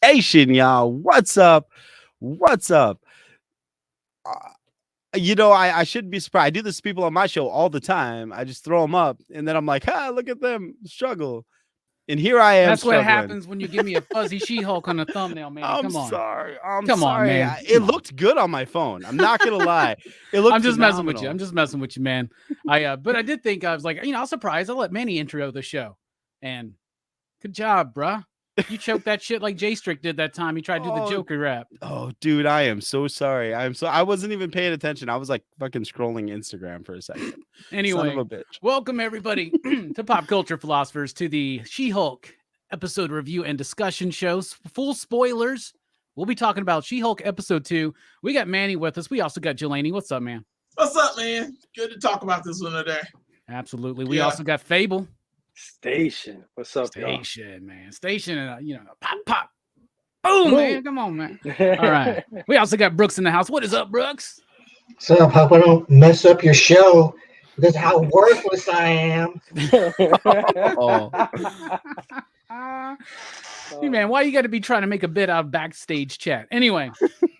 Nation, y'all. What's up? What's up? I shouldn't be surprised. I do this to people on my show all the time. I just throw them up, and then I'm like, look at them struggle. And here I am. That's struggling. what happens when you give me a fuzzy She-Hulk on the thumbnail, man. I'm Come on. sorry. Come on, man. It looked good on my phone. I'm not gonna lie. It looked. I'm just phenomenal. messing with you, man. But I did think I was like, I was surprised. I'll let Manny intro the show, and good job, bruh. You choked that shit like J Strick did that time. He tried to do the Joker rap. Oh, dude, I am so sorry. I wasn't even paying attention. I was like fucking scrolling Instagram for a second. Anyway, Son of a bitch. Welcome everybody to Pop Culture Philosophers, to the She-Hulk episode review and discussion shows. Full spoilers. We'll be talking about She-Hulk episode 2. We got Manny with us. We also got Jelani. What's up, man? What's up, man? Good to talk about this one today. Absolutely. We also got Fable. Station. What's up, Station, y'all? Man. Station, pop. Boom, man. Come on, man. All right. We also got Brooks in the house. What is up, Brooks? So I hope I don't mess up your show because how worthless I am. Hey, man, why you got to be trying to make a bit out of backstage chat? Anyway.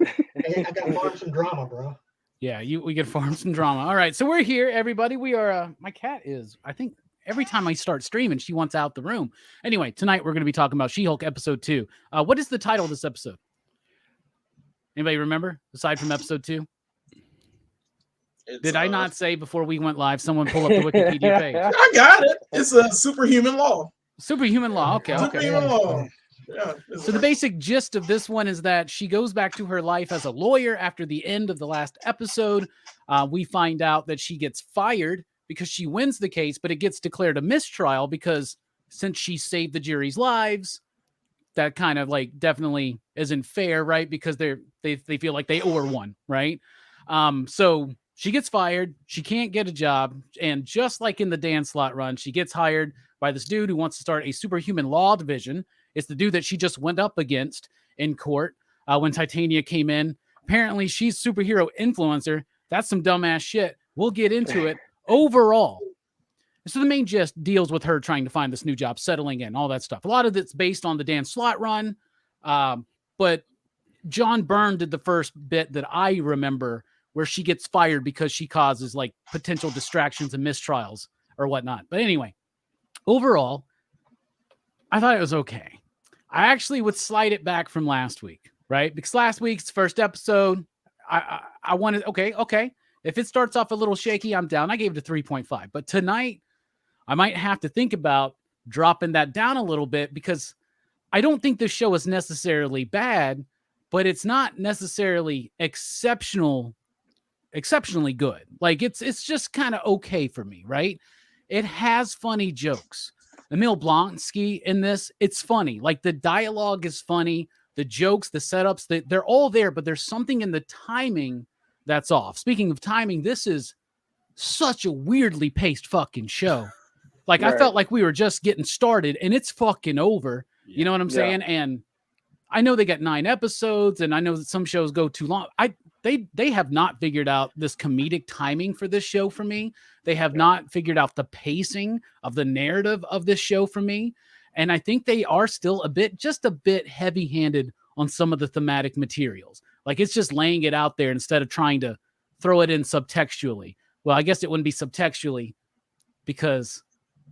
I got to farm some drama, bro. Yeah, we get farm some drama. All right, so we're here, everybody. We are, my cat is, I think, every time I start streaming, she wants out the room. Anyway, tonight we're going to be talking about She-Hulk episode 2. What is the title of this episode? Anybody remember, aside from episode 2? Did I not say before we went live, someone pull up the Wikipedia page? I got it. It's a superhuman law. Superhuman law. Okay. Superhuman law. Yeah, so the basic gist of this one is that she goes back to her life as a lawyer after the end of the last episode. We find out that she gets fired because she wins the case, but it gets declared a mistrial because since she saved the jury's lives, that kind of like definitely isn't fair, right? Because they feel like they owe her one, right? So she gets fired. She can't get a job. And just like in the Dan Slott run, she gets hired by this dude who wants to start a superhuman law division. It's the dude that she just went up against in court when Titania came in. Apparently, she's superhero influencer. That's some dumbass shit. We'll get into it. Overall, so the main gist deals with her trying to find this new job, settling in, all that stuff. A lot of it's based on the Dan Slott run, but John Byrne did the first bit that I remember where she gets fired because she causes like potential distractions and mistrials or whatnot. But anyway, overall, I thought it was okay. I actually would slide it back from last week, right? Because last week's first episode, I wanted, okay. If it starts off a little shaky, I'm down. I gave it a 3.5. But tonight, I might have to think about dropping that down a little bit because I don't think this show is necessarily bad, but it's not necessarily exceptionally good. Like it's just kind of okay for me, right? It has funny jokes. Emil Blonsky in this, it's funny. Like the dialogue is funny. The jokes, the setups, they're all there, but there's something in the timing that's off. Speaking of timing, this is such a weirdly paced fucking show. Like right. I felt like we were just getting started and it's fucking over. Yeah. You know what I'm saying? And I know they got 9 episodes and I know that some shows go too long. They have not figured out this comedic timing for this show for me. They have not figured out the pacing of the narrative of this show for me. And I think they are still just a bit heavy-handed on some of the thematic materials. Like it's just laying it out there instead of trying to throw it in subtextually. Well, I guess it wouldn't be subtextually because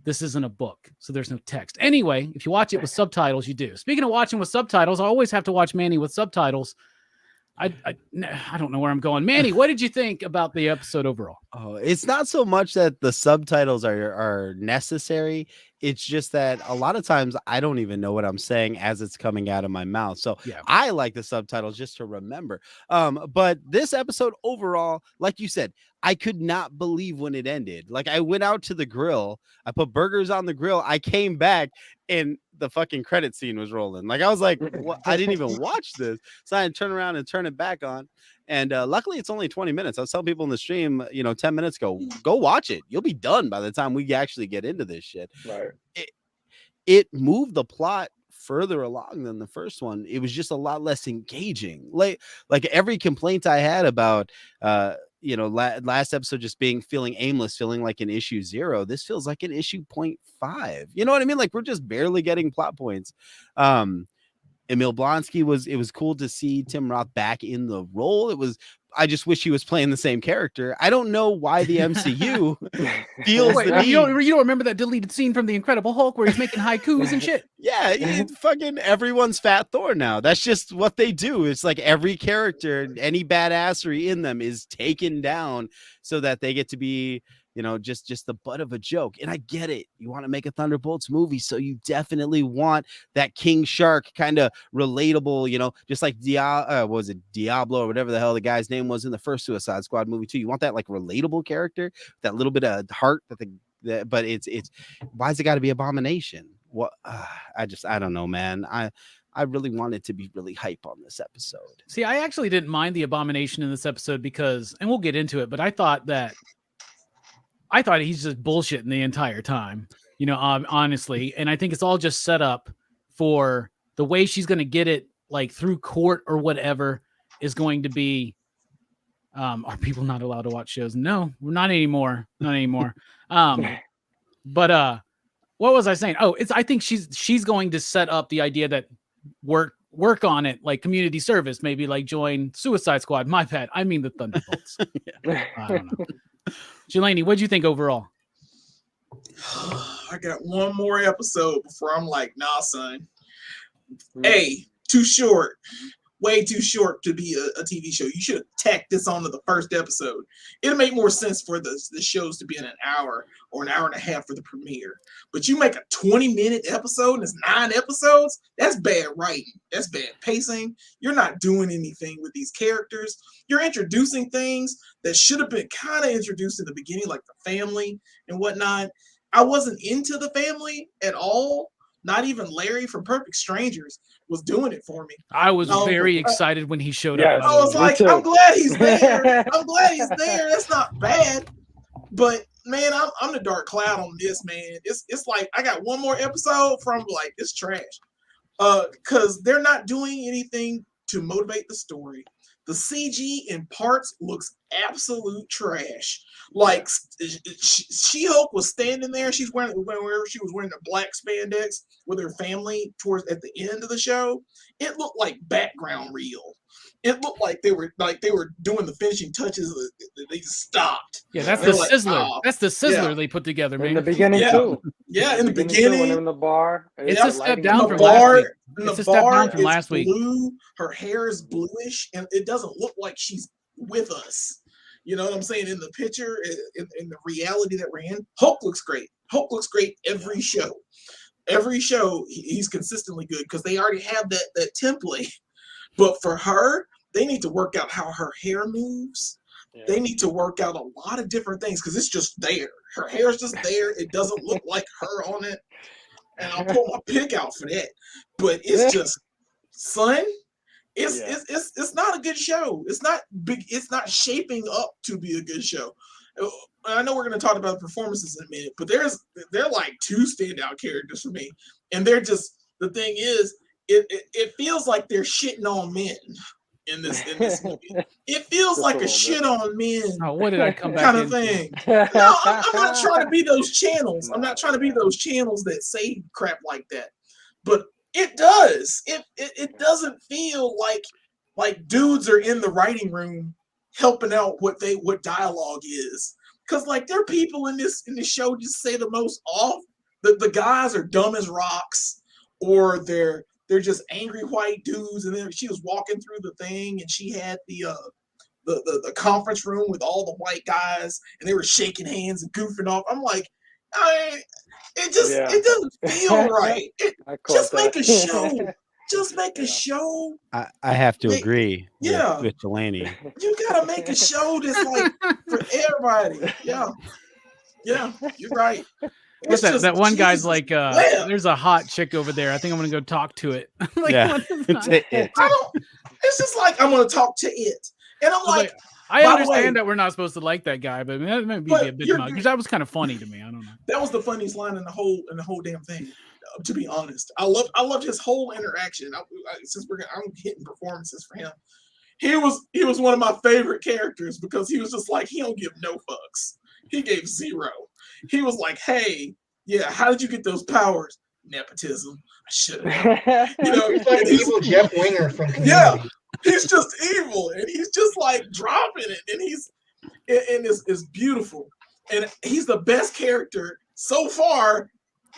this isn't a book, so there's no text. Anyway, if you watch it with subtitles, you do. Speaking of watching with subtitles, I always have to watch Manny with subtitles. I don't know where I'm going. Manny, what did you think about the episode overall? Oh, it's not so much that the subtitles are necessary. It's just that a lot of times I don't even know what I'm saying as it's coming out of my mouth. So yeah. I like the subtitles just to remember. But this episode overall, like you said, I could not believe when it ended. Like I went out to the grill, I put burgers on the grill, I came back and the fucking credit scene was rolling. Like I was like, what? I didn't even watch this. So I turn around and turn it back on. And luckily it's only 20 minutes. I was telling people in the stream, 10 minutes ago, go watch it. You'll be done by the time we actually get into this shit. Right. It moved the plot further along than the first one. It was just a lot less engaging. Like every complaint I had about last episode just feeling aimless, feeling like an issue 0. This feels like an issue 0.5. You know what I mean? Like we're just barely getting plot points. Emil Blonsky it was cool to see Tim Roth back in the role. I just wish he was playing the same character. I don't know why the MCU feels Wait, the need. you don't remember that deleted scene from The Incredible Hulk where he's making haikus and shit? Yeah, fucking everyone's Fat Thor now. That's just what they do. It's like every character, any badassery in them is taken down so that they get to be, just the butt of a joke. And I get it. You want to make a Thunderbolts movie, so you definitely want that King Shark kind of relatable, just like Diablo or whatever the hell the guy's name was in the first Suicide Squad movie too. You want that like relatable character, that little bit of heart but it's why has it got to be Abomination? What I don't know, man. I really wanted to be really hype on this episode. See, I actually didn't mind the Abomination in this episode because, and we'll get into it, but I thought he's just bullshitting the entire time, honestly. And I think it's all just set up for the way she's going to get it, like through court or whatever, is going to be. Are people not allowed to watch shows? No, we're not anymore. Not anymore. But what was I saying? Oh, I think she's going to set up the idea that work on it, like community service, maybe like join Suicide Squad. My bad. I mean the Thunderbolts. I don't know. Jelani, what'd you think overall? I got one more episode before I'm like, nah, son. A, too short. Way too short to be a TV show. You should have tacked this onto the first episode. It'll make more sense for the shows to be in an hour or an hour and a half for the premiere. But you make a 20-minute episode and it's 9 episodes, that's bad writing. That's bad pacing. You're not doing anything with these characters. You're introducing things that should have been kind of introduced in the beginning, like the family and whatnot. I wasn't into the family at all. Not even Larry from Perfect Strangers was doing it for me. I was very excited when he showed up. I was like, I'm glad he's there. I'm glad he's there. That's not bad. But man, I'm the dark cloud on this, man. It's like I got one more episode from like it's trash. Because they're not doing anything to motivate the story. The CG in parts looks absolute trash. Like She-Hulk was standing there. She's wearing wherever she was wearing the black spandex with her family at the end of the show. It looked like background reel. It looked like they were doing the finishing touches. They just stopped. Yeah, that's the sizzler. That's the sizzler they put together, man. In the beginning too. Yeah, in the beginning. When they're in the bar. It's a step down from last week. It's a step down from last week. Blue. Her hair is bluish, and it doesn't look like she's with us. You know what I'm saying? In the picture, in the reality that we're in, Hulk looks great. Hulk looks great every show. Every show, he's consistently good because they already have that template. But for her, they need to work out how her hair moves. Yeah. They need to work out a lot of different things because it's just there. Her hair is just there. It doesn't look like her on it. And I'll pull my pick out for that. But it's just, son, it's not a good show. It's not big. It's not shaping up to be a good show. I know we're going to talk about performances in a minute, but they're like 2 standout characters for me. And they're just, the thing is, it feels like they're shitting on men in this movie. It feels like a shit on men. Oh, what did I come back kind of thing? No, I'm not trying to be those channels. I'm not trying to be those channels that say crap like that. But it does. It doesn't feel like dudes are in the writing room helping out what dialogue is. Because like there are people in this show just say the most off. The guys are dumb as rocks, or they're just angry white dudes. And then she was walking through the thing, and she had the conference room with all the white guys, and they were shaking hands and goofing off. I'm like, it doesn't feel right. Just make a show. Just make a show. I have to agree with Delaney. You gotta make a show that's like for everybody. Yeah, you're right. What's that? That one guy's like, there's a hot chick over there. I think I'm gonna go talk to it. It's just like I'm gonna talk to it, and I'm like, I understand that we're not supposed to like that guy, but that might be a bit much because that was kind of funny to me. I don't know. That was the funniest line in the whole damn thing. To be honest, I loved his whole interaction. I'm hitting performances for him. He was one of my favorite characters because he was just like, he don't give no fucks. He gave 0. He was like, hey, yeah, how did you get those powers? nepotism. I should have. He's like evil Jeff Winger from Community. Yeah, he's just evil, and he's just like dropping it, and it's beautiful, and he's the best character so far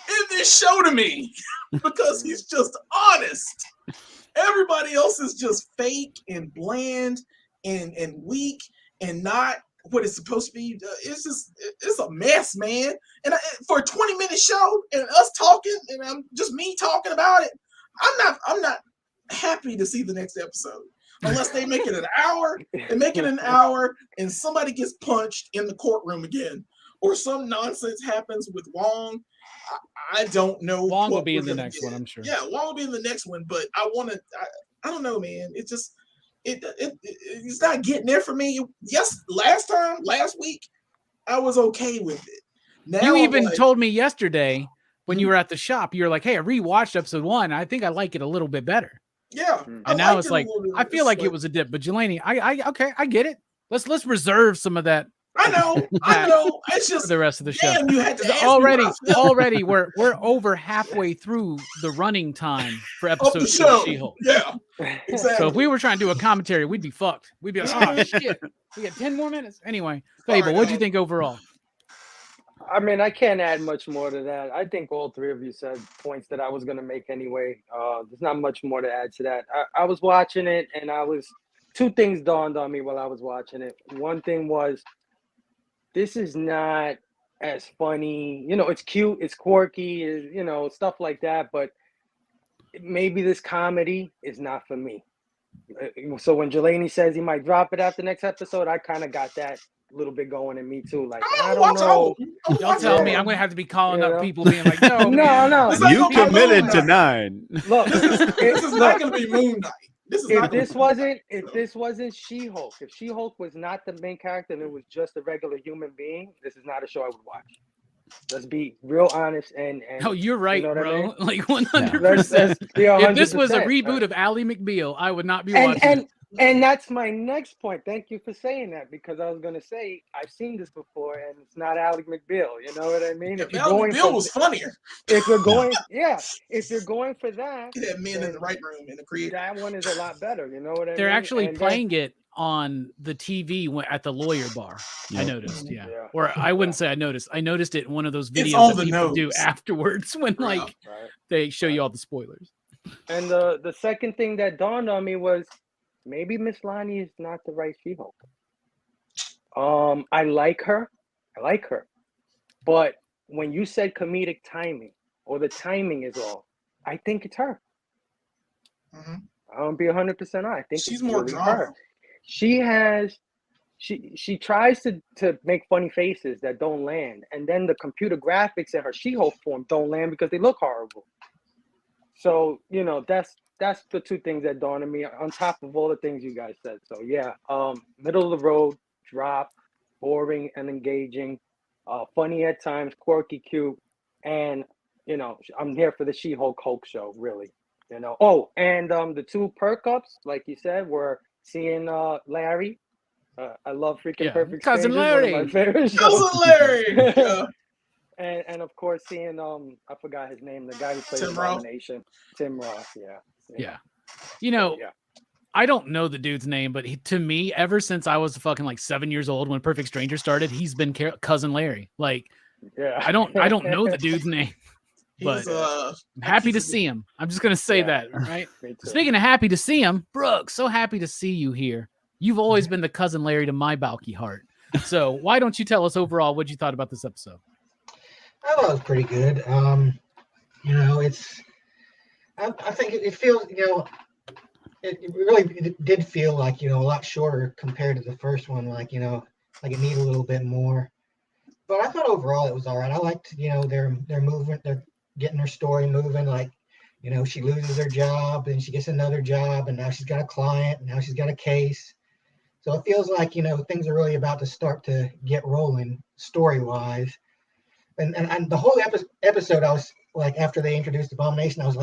in this show to me because he's just honest. Everybody else is just fake and bland and weak and not what it's supposed to be. It's a mess, man. And for a 20-minute show and us talking and just me talking about it, I'm not happy to see the next episode unless they make it an hour. They make it an hour and somebody gets punched in the courtroom again, or some nonsense happens with Wong. I don't know. Wong will be in the next one, I'm sure. Yeah, Wong will be in the next one, but I don't know, man. It just it's not getting there for me. Yes, last week, I was okay with it. Now you even told me yesterday when you were at the shop, you were like, "Hey, I rewatched episode 1. I think I like it a little bit better." Yeah, and now it's like I feel like it was a dip. But Jelani, I get it. Let's reserve some of that. I know. It's just for the rest of the show. You had to already we're over halfway through the running time for episode 2 of She-Hulk. Yeah, exactly. So if we were trying to do a commentary, we'd be fucked. We'd be like, oh shit, we got 10 more minutes. Anyway, Fable, what'd you think overall? I mean, I can't add much more to that. I think all three of you said points that I was going to make anyway. There's not much more to add to that. I was watching it, and two things dawned on me while I was watching it. One thing was, this is not as funny. It's cute, it's quirky, stuff like that, but maybe this comedy is not for me. So when Jelani says he might drop it after next episode, I kind of got that a little bit going in me too. Like, I don't know. Don't tell me I'm going to have to be calling up people being like, no. You committed to 9. Look, this is not going to be Moon Knight. If this wasn't She-Hulk, if She-Hulk was not the main character and it was just a regular human being, this is not a show I would watch. Let's be real honest and no, you're right, bro. I mean? Like 100%. Let's be 100%. If this was a reboot of Ally McBeal, I would not be watching. And that's my next point. Thank you for saying that, because I was going to say I've seen this before, and it's not Ally McBeal. You know what I mean? If Ally McBeal was funnier. If you're going, if you're going for that, you have men in the right room in the creative. That one is a lot better. You know what I mean? They're actually playing it on the TV at the lawyer bar. Yep. I noticed, or I wouldn't say I noticed. I noticed it in one of those videos that people do afterwards when they show you all the spoilers. And the second thing that dawned on me was, maybe Miss Lonnie is not the right She-Hulk. I like her, but when you said comedic timing or the timing is off, I think it's her. Mm-hmm. I don't be 100% on. I think she's more drama. She tries to make funny faces that don't land, and then the computer graphics in her She-Hulk form don't land because they look horrible. So that's the two things that dawned on me on top of all the things you guys said. So middle of the road, drop, boring and engaging, funny at times, quirky, cute, and I'm here for the She-Hulk Hulk show, really. Oh, and the two perk ups, like you said, were seeing Larry. I love freaking Perfect Cousin Strangers, Larry. one of my favorite shows. Cousin Larry. Yeah. And of course seeing I forgot his name, the guy who played Abomination. Tim Roth. Yeah. I don't know the dude's name, but to me, ever since I was fucking like 7 years old when Perfect Stranger started, he's been Cousin Larry. Like, I don't know the dude's name, but I'm happy to see him. I'm just gonna say that, right? Speaking of happy to see him, Brooke, so happy to see you here. You've always been the Cousin Larry to my balky heart. So why don't you tell us overall what you thought about this episode? I thought it was pretty good. I think it feels, it really did feel like, a lot shorter compared to the first one. Like it needed a little bit more. But I thought overall it was all right. I liked, their movement. They're getting their story moving. Like, she loses her job and she gets another job, and now she's got a client, and now she's got a case. So it feels like, things are really about to start to get rolling story-wise. And the whole episode, I was like, after they introduced Abomination, I was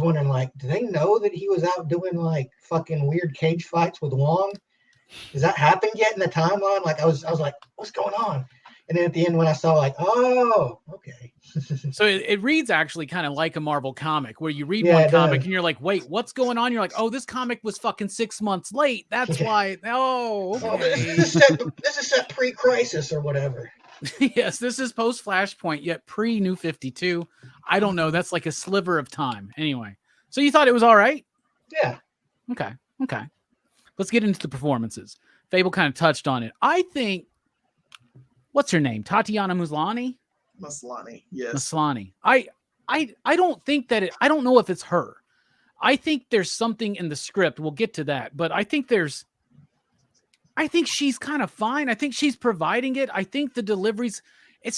wondering, like, do they know that he was out doing like fucking weird cage fights with Wong? Has that happened yet in the timeline? Like, I was like, what's going on? And then at the end, when I saw, like, oh, okay. So it reads actually kind of like a Marvel comic, where you read Yeah, one it comic does. and you're like, wait, what's going on? You're like, oh, this comic was fucking 6 months late. That's why. Oh, Oh, okay. this is set pre-crisis or whatever. Yes, this is post Flashpoint, yet pre New 52. I don't know. That's like a sliver of time. Anyway, so you thought it was all right? Yeah. Okay. Let's get into the performances. Fable kind of touched on it. I think, what's her name? Tatiana Maslany? Maslany, yes. Maslany. I don't think that I don't know if it's her. I think there's something in the script. We'll get to that, but I think she's kind of fine. I think she's providing it. I think the deliveries, it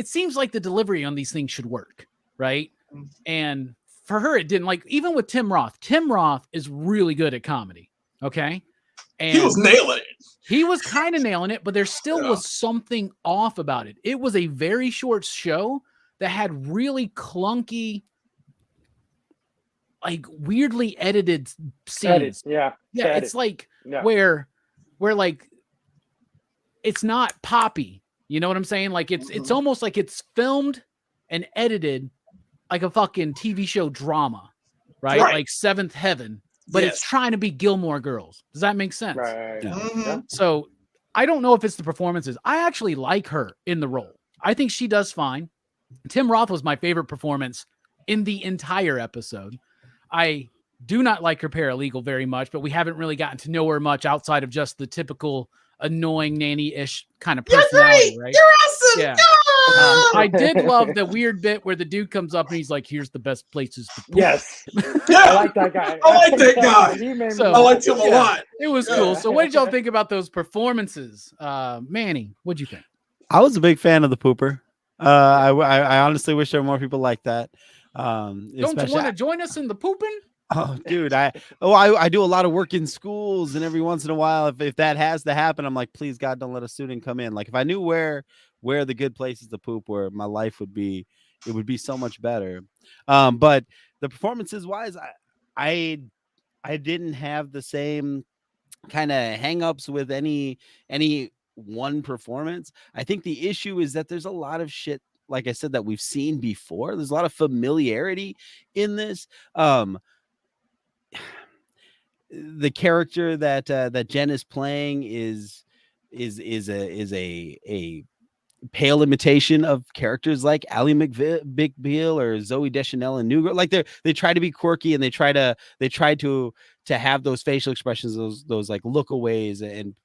seems like the delivery on these things should work, right? And for her, it didn't. Like, even with Tim Roth is really good at comedy. Okay. And he was nailing it. He was kind of nailing it, but there still was something off about it. It was a very short show that had really clunky, like weirdly edited scenes. It's like where like it's not poppy. You know what I'm saying? Like it's almost like it's filmed and edited like a fucking TV show drama, right? Like Seventh Heaven. But it's trying to be Gilmore Girls. Does that make sense? Right. Mm-hmm. So I don't know if it's the performances. I actually like her in the role. I think she does fine. Tim Roth was my favorite performance in the entire episode. I do not like her paralegal very much, but we haven't really gotten to know her much outside of just the typical annoying nanny-ish kind of personality, right? You're awesome. Yeah. I did love the weird bit where the dude comes up and he's like, "Here's the best places to poop." Yes. Yeah. I like that guy. I like that guy. So, I liked him a lot. It was cool. So what did y'all think about those performances? Manny, what'd you think? I was a big fan of the pooper. I honestly wish there were more people like that. Don't you want to join us in the pooping? Oh, dude, I do a lot of work in schools, and every once in a while, if that has to happen, I'm like, please God, don't let a student come in. Like, if I knew where the good places to poop were, my life would be, it would be so much better. But the performances wise, I didn't have the same kind of hangups with any one performance. I think the issue is that there's a lot of shit, like I said, that we've seen before. There's a lot of familiarity in this. The character that Jen is playing is a pale imitation of characters like Ally McBeal or Zoe Deschanel and New Girl. Like they try to be quirky, and they try to have those facial expressions, those like lookaways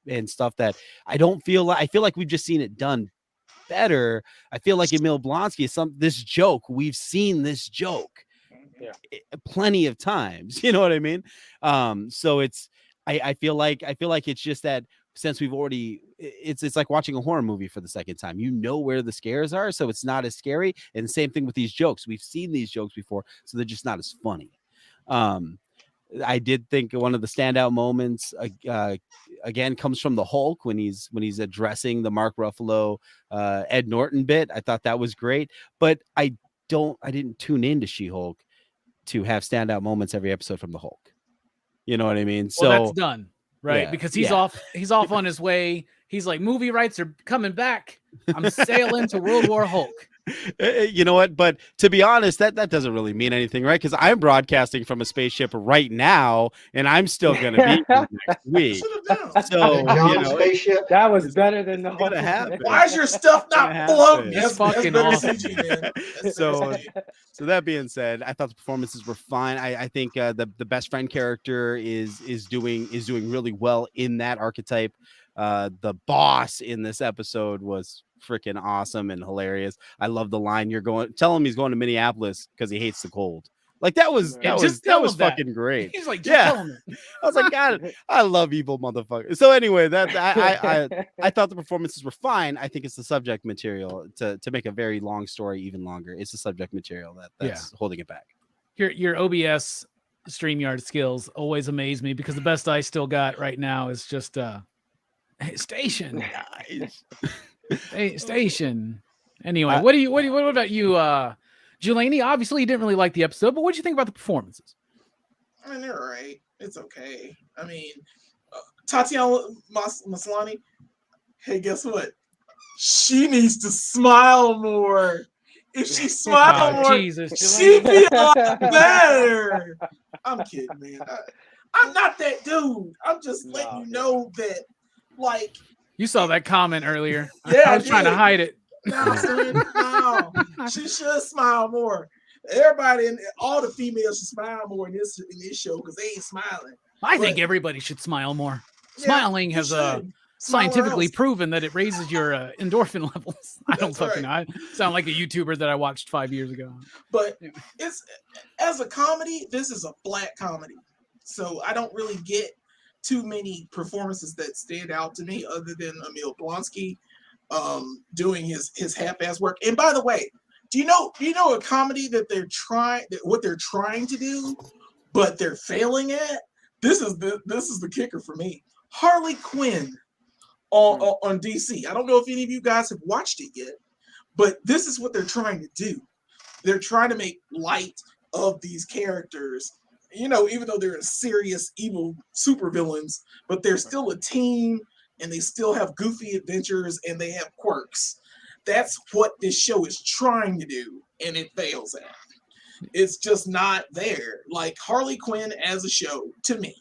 and stuff that I feel like we've just seen it done better. I feel like Emil Blonsky we've seen this joke plenty of times, you know what I mean? So I feel like it's just that since we've already, it's like watching a horror movie for the second time. You know where the scares are, so it's not as scary. And same thing with these jokes. We've seen these jokes before, so they're just not as funny. I did think one of the standout moments again comes from the Hulk when he's addressing the Mark Ruffalo Ed Norton bit. I thought that was great, but I didn't tune into She-Hulk to have standout moments every episode from the Hulk. You know what I mean? So that's done, right? Because he's off on his way. He's like, movie rights are coming back. I'm sailing to World War Hulk. You know what? But to be honest, that doesn't really mean anything, right? Because I'm broadcasting from a spaceship right now, and I'm still going to be here next week. So spaceship. That was better than the whole thing. Why is your stuff not floating? That's fucking awesome. So that being said, I thought the performances were fine. I think the best friend character is doing really well in that archetype. The boss in this episode was freaking awesome and hilarious. I love the line, tell him he's going to Minneapolis because he hates the cold. Like that was fucking great. He's like, just tell him. I was like, God, I love evil motherfuckers. So anyway, I thought the performances were fine. I think it's the subject material to make a very long story even longer. It's the subject material that's holding it back. Your OBS StreamYard skills always amaze me, because the best I still got right now is just station. Hey, station. Anyway, what about you, Jelani? Obviously, you didn't really like the episode, but what did you think about the performances? I mean, they're all right. It's okay. I mean, Tatiana Maslany. Hey, guess what? she needs to smile more. If she smiled more, Jesus, she'd be a lot better. I'm kidding, man. I'm not that dude. I'm just letting you know that, like. You saw that comment earlier. Yeah, I was trying to hide it. No, son, no. She should smile more. Everybody and all the females should smile more in this show because they ain't smiling. I think everybody should smile more. Smiling has scientifically proven that it raises your endorphin levels. I don't fucking know. I sound like a YouTuber that I watched 5 years ago. But it's as a comedy, this is a flat comedy. So I don't really get too many performances that stand out to me other than Emil Blonsky doing his half-ass work. And by the way, do you know a comedy that what they're trying to do, but they're failing at? This is the kicker for me. Harley Quinn on DC. I don't know if any of you guys have watched it yet, but this is what they're trying to do. They're trying to make light of these characters, even though they're serious evil supervillains, but they're still a team and they still have goofy adventures and they have quirks. That's what this show is trying to do, and it fails at. It's just not there. Like Harley Quinn as a show, to me,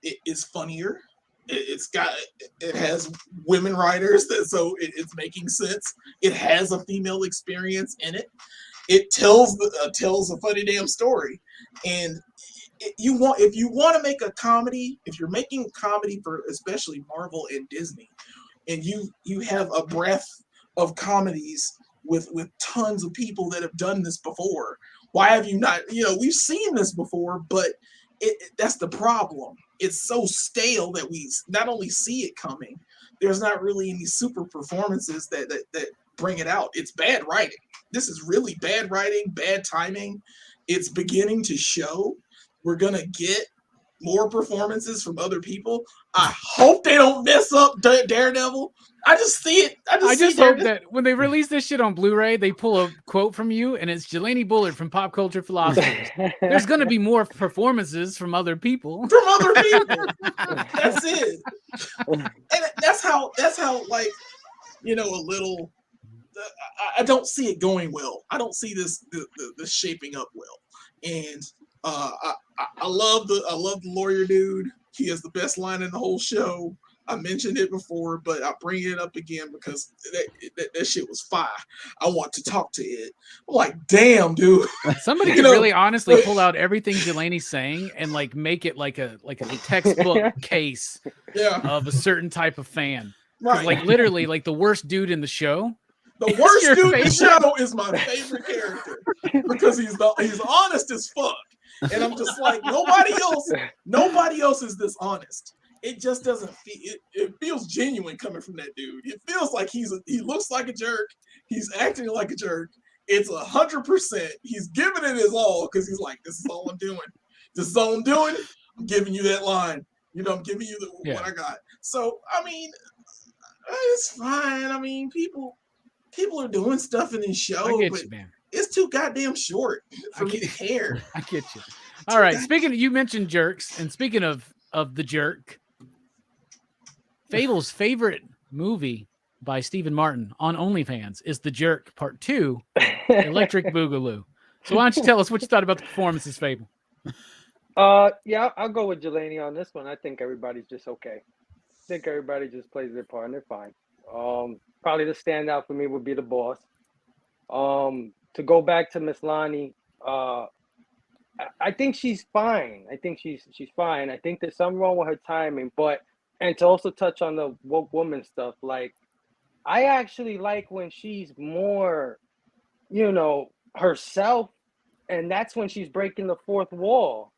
it is funnier. It has women writers, so it's making sense. It has a female experience in it. It tells a funny damn story, and if you want to make a comedy, if you're making a comedy for especially Marvel and Disney, and you have a breadth of comedies with tons of people that have done this before, why have you not? We've seen this before, but that's the problem. It's so stale that we not only see it coming, there's not really any super performances that bring it out. It's bad writing. This is really bad writing, bad timing. It's beginning to show. We're gonna get more performances from other people. I hope they don't mess up Daredevil. I just see it. I just hope that when they release this shit on Blu-ray, they pull a quote from you, and it's Jelani Bullard from Pop Culture Philosophers. There's going to be more performances from other people. From other people. That's it. And that's how like, a little. I don't see it going well. I don't see this shaping up well. And I love the lawyer dude. He has the best line in the whole show. I mentioned it before, but I bring it up again because that shit was fire. I want to talk to it. I'm like, damn, dude. Somebody could really honestly pull out everything Jelani's saying and like make it like a textbook case of a certain type of fan. Right. Like literally, like the worst dude in the show. The worst dude in the show is my favorite character because he's honest as fuck. And I'm just like, nobody else is this honest. It just doesn't feel. It feels genuine coming from that dude. It feels like he looks like a jerk. He's acting like a jerk. It's 100%. He's giving it his all because he's like, this is all I'm doing. This is all I'm doing. I'm giving you that line. I'm giving you what I got. So I mean, it's fine. I mean, people are doing stuff in this show, but it's too goddamn short for me to care. I get you. All right. You mentioned jerks, and speaking of the jerk, Fable's favorite movie by Stephen Martin on OnlyFans is The Jerk Part 2, Electric Boogaloo. So why don't you tell us what you thought about the performances, Fable? Yeah, I'll go with Jelani on this one. I think everybody's just okay. I think everybody just plays their part and they're fine. Probably the standout for me would be the boss. To go back to Miss Lonnie, I think she's fine. I think she's fine. I think there's something wrong with her timing, and to also touch on the woke woman stuff, like I actually like when she's more, herself, and that's when she's breaking the fourth wall,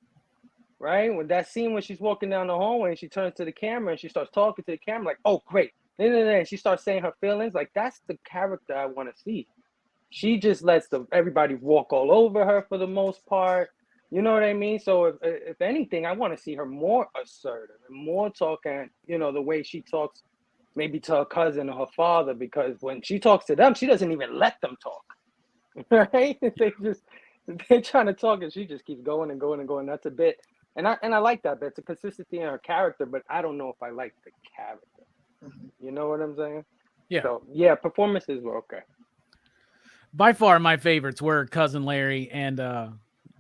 right? When that scene when she's walking down the hallway and she turns to the camera and she starts talking to the camera like, oh great, and she starts saying her feelings, like that's the character I want to see. She just lets everybody walk all over her for the most part. You know what I mean? So if anything, I want to see her more assertive and more talking, the way she talks maybe to her cousin or her father, because when she talks to them, she doesn't even let them talk, right? They're trying to talk and she just keeps going and going and going. That's a bit, and I like that. That's a consistency in her character, but I don't know if I like the character. You know what I'm saying? Yeah. So yeah, performances were okay. By far, my favorites were Cousin Larry and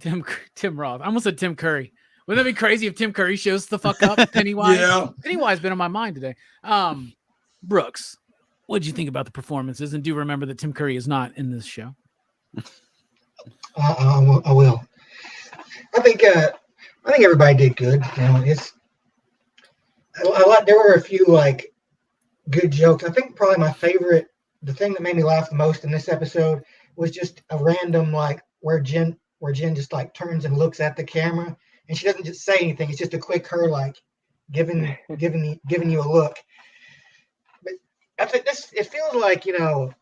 Tim Roth. I almost said Tim Curry. Wouldn't that be crazy if Tim Curry shows the fuck up? Pennywise. Yeah. Pennywise been on my mind today. Brooks, what did you think about the performances? And do remember that Tim Curry is not in this show. I will. I think everybody did good. You know, there were a few like good jokes. I think probably my favorite, the thing that made me laugh the most in this episode was just a random like where Jen just like turns and looks at the camera and she doesn't just say anything. It's just a quick her like giving you a look. But I think it feels like, you know,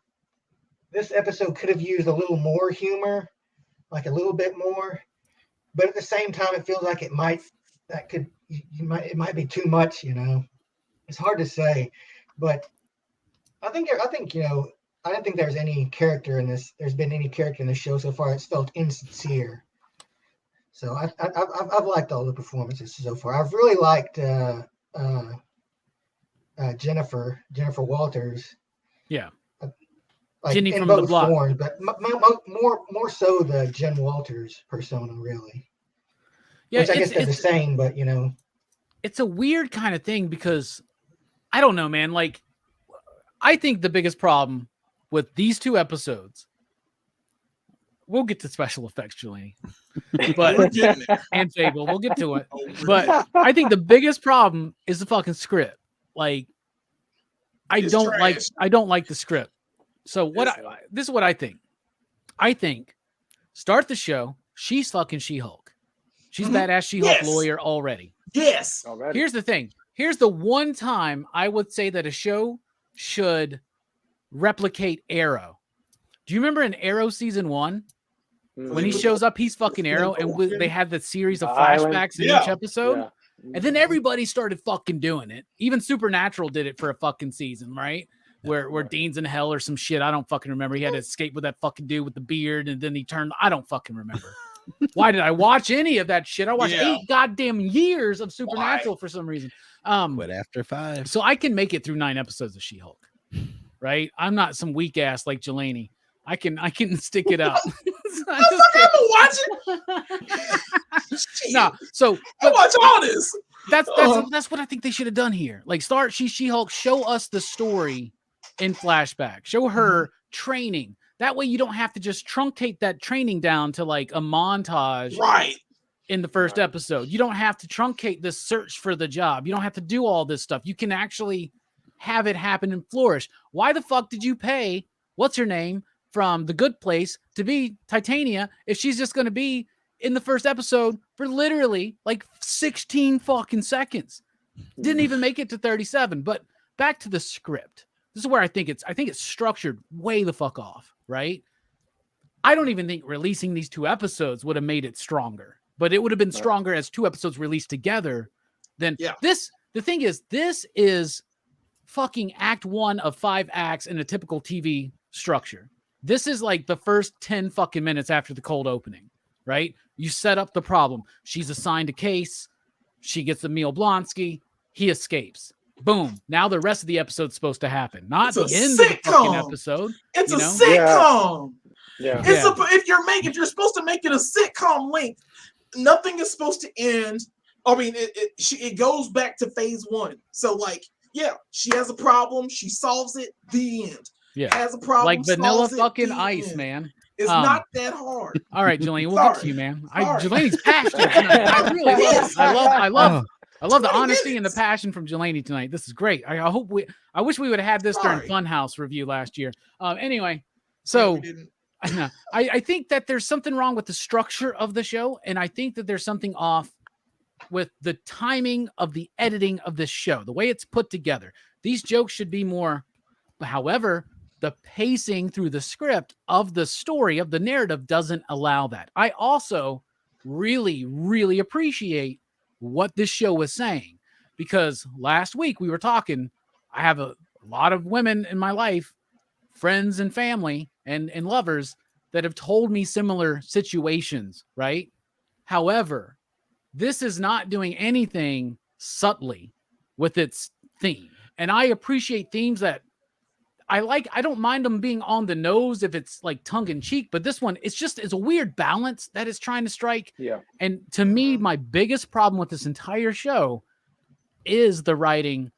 this episode could have used a little more humor, like a little bit more. But at the same time, it feels like it might be too much, you know. It's hard to say, but I think you know, I don't think there's been any character in this show so far. It's felt insincere. So I've liked all the performances so far. I've really liked Jennifer Walters. Yeah. Like Jenny in from both the block. forms, but more so the Jen Walters persona, really. Yeah, which I guess they're the same, but you know, it's a weird kind of thing because I don't know, man. Like, I think the biggest problem with these two episodes, we'll get to special effects, Julie, but and Fable, we'll get to it. But I think the biggest problem is the fucking script. Like, I don't like the script. So this is what I think. I think start the show. She's fucking She-Hulk. She's badass She-Hulk lawyer already. Yes. Already. Here's the thing. Here's the one time I would say that a show should replicate Arrow. Do you remember in Arrow season 1? When he shows up, he's fucking Arrow, and they had the series of flashbacks in each episode. Yeah. And then everybody started fucking doing it. Even Supernatural did it for a fucking season, right? Where Dean's in hell or some shit. I don't fucking remember. He had to escape with that fucking dude with the beard, and then he turned. I don't fucking remember. Why did I watch any of that shit? I watched 8 goddamn years of Supernatural for some reason. But after 5. So I can make it through 9 episodes of She-Hulk, right? I'm not some weak ass like Jelani. I can stick it out. I'm watching. No, so I watch all this. That's what I think they should have done here. Like, start She-Hulk, show us the story in flashback, show her training. That way, you don't have to just truncate that training down to like a montage, right? In the first episode, you don't have to truncate this search for the job. You don't have to do all this stuff. You can actually have it happen and flourish. Why the fuck did you pay what's her name from The Good Place to be Titania if she's just going to be in the first episode for literally like 16 fucking seconds? Didn't even make it to 37. But back to the script. This is where I think it's structured way the fuck off, right? I don't even think releasing these 2 episodes would have made it stronger, but it would have been stronger as 2 episodes released together than this. The thing is, this is fucking act 1 of 5 acts in a typical TV structure. This is like the first 10 fucking minutes after the cold opening, right? You set up the problem. She's assigned a case. She gets Emil Blonsky. He escapes. Boom. Now the rest of the episode's supposed to happen. Not the end of the fucking episode. It's a sitcom. Yeah. If you're supposed to make it a sitcom length, nothing is supposed to end. I mean, it goes back to phase 1. So like, she has a problem. She solves it. The end. Yeah. Has a problem. Like vanilla fucking ice, man. It's not that hard. All right, Jelani, we'll get to you, man. Jelani's passionate tonight. I really I love the honesty and the passion from Jelani tonight. This is great. I wish we would have had this during Funhouse review last year. Anyway, so I think that there's something wrong with the structure of the show, and I think that there's something off with the timing of the editing of this show, the way it's put together. These jokes should be more, however, the pacing through the script of the story, of the narrative, doesn't allow that. I also really, really appreciate what this show was saying, because last week we were talking, I have a lot of women in my life, friends and family and lovers, that have told me similar situations, right? However, this is not doing anything subtly with its theme. And I appreciate themes that I don't mind them being on the nose if it's like tongue in cheek, but this one, it's a weird balance that it's trying to strike. Yeah. And to me, my biggest problem with this entire show is the writing,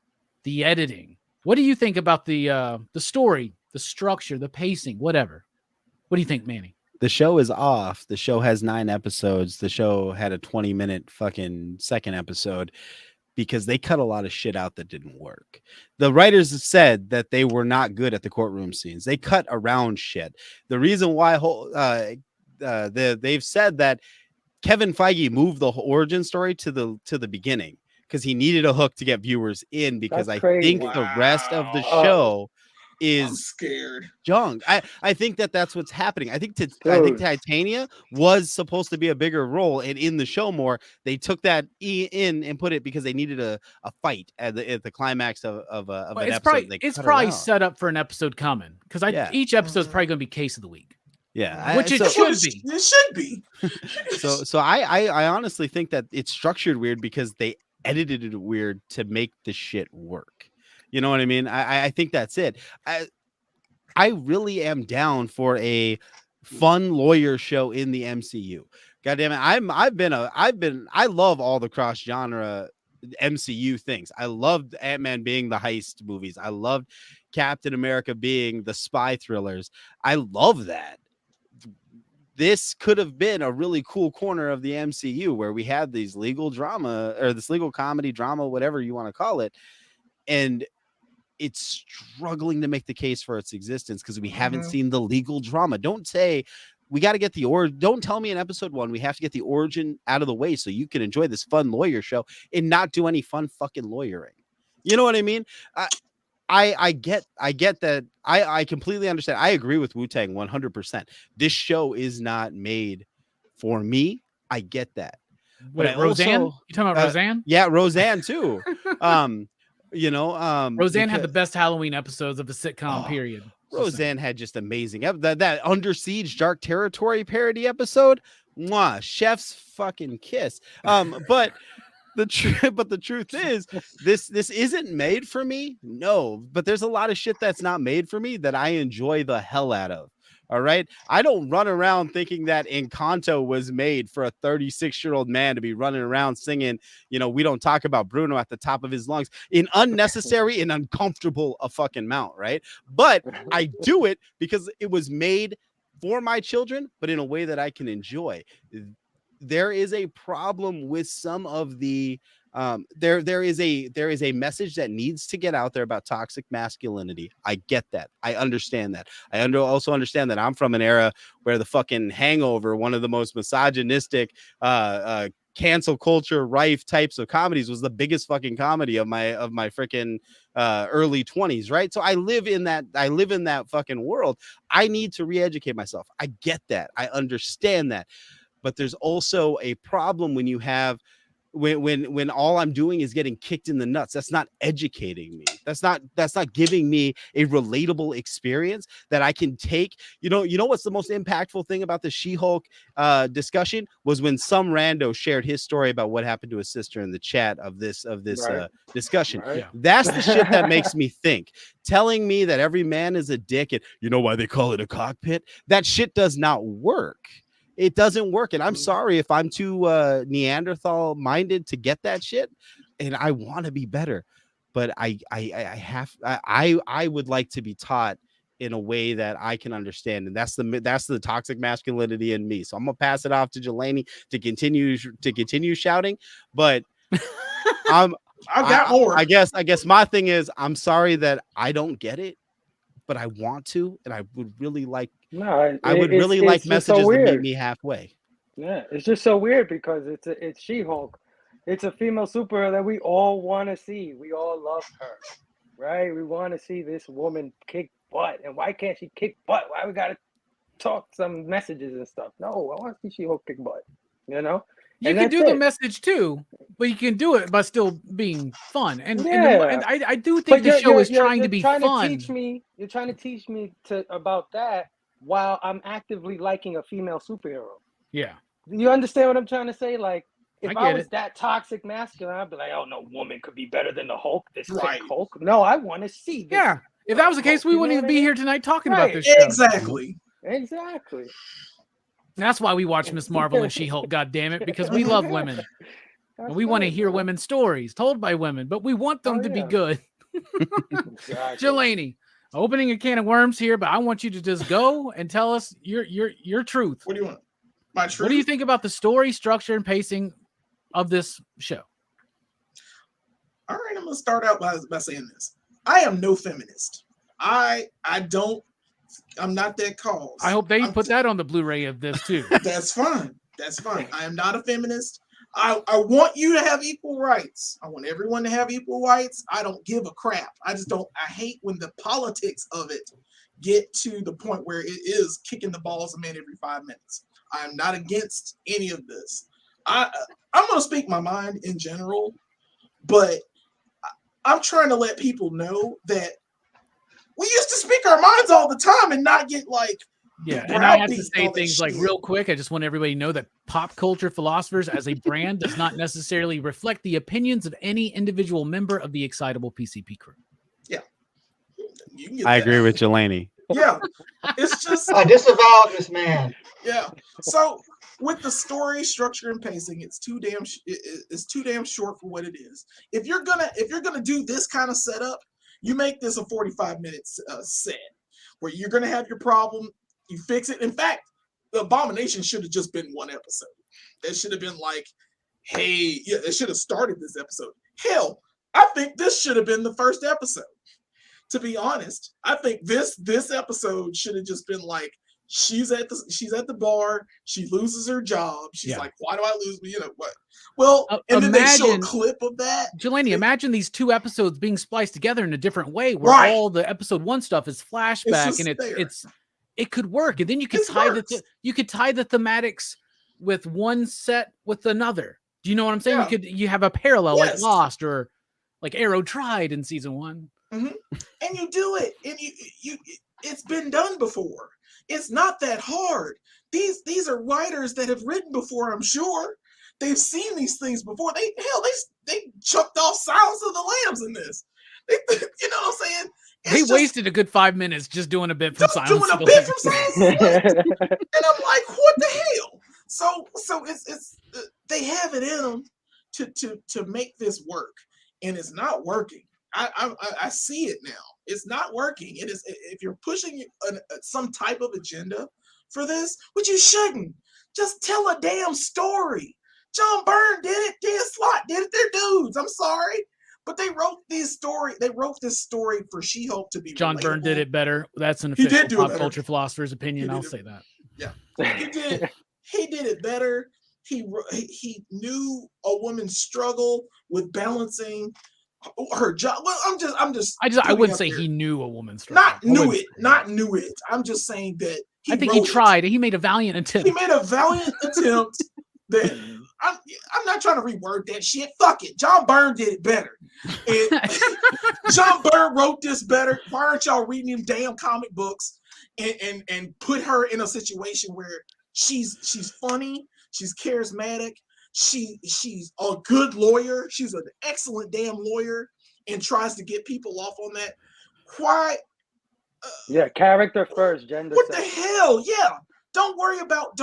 the editing. What do you think about the story, the structure, the pacing, whatever? What do you think, Manny? The show is off. The show has 9 episodes. The show had a 20-minute fucking second episode, because they cut a lot of shit out that didn't work. The writers said that they were not good at the courtroom scenes. They cut around shit. The reason why they've said that Kevin Feige moved the origin story to the beginning because he needed a hook to get viewers in, because That's I crazy. think the rest of the show I'm is scared. junk. I think that's what's happening. I think Titania was supposed to be a bigger role, and in the show more, they took that in and put it because they needed a fight at the climax of an episode. It's probably set up for an episode coming, because each episode is probably going to be case of the week. Yeah, which it should be. It should be. So I honestly think that it's structured weird because they edited it weird to make the shit work. You know what I mean? I think that's it. I really am down for a fun lawyer show in the MCU. God damn it. I love all the cross genre MCU things. I loved Ant-Man being the heist movies. I loved Captain America being the spy thrillers. I love that. This could have been a really cool corner of the MCU where we had these legal drama, or this legal comedy drama, whatever you want to call it. And it's struggling to make the case for its existence because we haven't seen the legal drama. Don't say we got to get don't tell me in episode 1 we have to get the origin out of the way so you can enjoy this fun lawyer show and not do any fun fucking lawyering. You know what I mean? I get that. I completely understand. I agree with Wu-Tang 100%. This show is not made for me. I get that. Wait, Roseanne? You talking about Roseanne? Yeah, Roseanne too. Roseanne had the best Halloween episodes of the sitcom period. Roseanne had just amazing that Under Siege Dark Territory parody episode. Mwah, chef's fucking kiss. But the truth is this isn't made for me. No, but there's a lot of shit that's not made for me that I enjoy the hell out of. All right. I don't run around thinking that Encanto was made for a 36-year-old man to be running around singing, we don't talk about Bruno at the top of his lungs in unnecessary and uncomfortable a fucking amount. Right. But I do it because it was made for my children, but in a way that I can enjoy. There is a problem with some of the there is a message that needs to get out there about toxic masculinity. I get that. I understand that. I also understand that I'm from an era where the fucking Hangover, one of the most misogynistic cancel culture rife types of comedies, was the biggest fucking comedy of my freaking early 20s, right? So I live in that fucking world. I need to re-educate myself. I get that. I understand that. But there's also a problem when you have when all I'm doing is getting kicked in the nuts. That's not educating me. That's not giving me a relatable experience that I can take. You know what's the most impactful thing about the She-Hulk discussion was when some rando shared his story about what happened to his sister in the chat of this Right. discussion. Right. That's the shit that makes me think. Telling me that every man is a dick and you know why they call it a cockpit? That shit does not work. It doesn't work. And I'm sorry if I'm too Neanderthal minded to get that shit. And I want to be better. But I would like to be taught in a way that I can understand. And that's the toxic masculinity in me. So I'm gonna pass it off to Jelani to continue shouting. But I've got more. I guess my thing is I'm sorry that I don't get it, but I want to, and I would really like messages to meet me halfway. Yeah, it's just so weird because it's She-Hulk. It's a female superhero that we all want to see. We all love her, right? We want to see this woman kick butt. And why can't she kick butt? Why we got to talk some messages and stuff? No, I want to see She-Hulk kick butt, You can do the message too, but you can do it by still being fun. And I do think the show is trying to be fun. You're trying to teach me about that while I'm actively liking a female superhero. Yeah. You understand what I'm trying to say? Like, if I was that toxic masculine, I'd be like, oh, no woman could be better than the Hulk, this fake Hulk. No, I want to see this. If that was the case, we wouldn't even be here tonight talking about this show. Exactly. That's why we watch Miss Marvel and She-Hulk, God damn it, because we love women. And we want to hear women's stories told by women, but we want them to be good. Jelani, opening a can of worms here, but I want you to just go and tell us your truth. What do you want? My truth? What do you think about the story, structure, and pacing of this show? All right, I'm going to start out by saying this. I am no feminist. I'm not that cause. I hope they put that on the Blu-ray of this too. That's fine. I am not a feminist. I want you to have equal rights. I want everyone to have equal rights. I don't give a crap. I hate when the politics of it get to the point where it is kicking the balls a man every 5 minutes. I'm not against any of this. I'm going to speak my mind in general, but I'm trying to let people know that we used to speak our minds all the time and not get like. Yeah, and I have to say things like real quick. I just want everybody to know that Pop Culture Philosophers as a brand does not necessarily reflect the opinions of any individual member of the Excitable PCP crew. Yeah. I agree with Jelani. Yeah. It's just I disavow this man. Yeah. So with the story structure and pacing, it's too damn short for what it is. If you're gonna do this kind of setup, you make this a 45-minute set where you're gonna have your problem. You fix it. In fact, the Abomination should have just been one episode. It should have been like, hey, yeah, it should have started this episode. Hell, I think this should have been the first episode. To be honest, I think this episode should have just been like, she's at the bar, she loses her job. She's like, why do I lose? You know what? Well, and then they show a clip of that. Jelani, imagine these two episodes being spliced together in a different way, where all the episode 1 stuff is flashback, and it could work, and then you could tie the thematics with one set with another. Do you know what I'm saying? Yeah. You have a parallel like Lost or like Arrow tried in season 1. Mm-hmm. And you do it, and you it's been done before. It's not that hard. These are writers that have written before. I'm sure they've seen these things before. They chucked off Silence of the Lambs in this. You know what I'm saying? They wasted a good 5 minutes just doing a bit from Silence of the Lambs. And I'm like, what the hell? So it's they have it in them to make this work, and it's not working. I see it now. It's not working. It is, if you're pushing some type of agenda for this, which you shouldn't, just tell a damn story. John Byrne did it. Dan Slott did it. They're dudes. I'm sorry. But they wrote this story for She-Hulk to be John relatable. Byrne did it better. That's an official Pop Culture Philosopher's opinion. I'll say that. Yeah. He did it better. He knew a woman's struggle with balancing her job. Well, I wouldn't say he knew a woman's struggle. Not knew it. I'm just saying that I think he tried. He made a valiant attempt. He made a valiant attempt that I'm not trying to reword that shit. Fuck it. John Byrne did it better. And John Byrne wrote this better. Why aren't y'all reading them damn comic books and put her in a situation where she's funny, she's charismatic, she's a good lawyer, she's an excellent damn lawyer, and tries to get people off on that. Why? Character first, gender. What the hell? Yeah. Don't worry about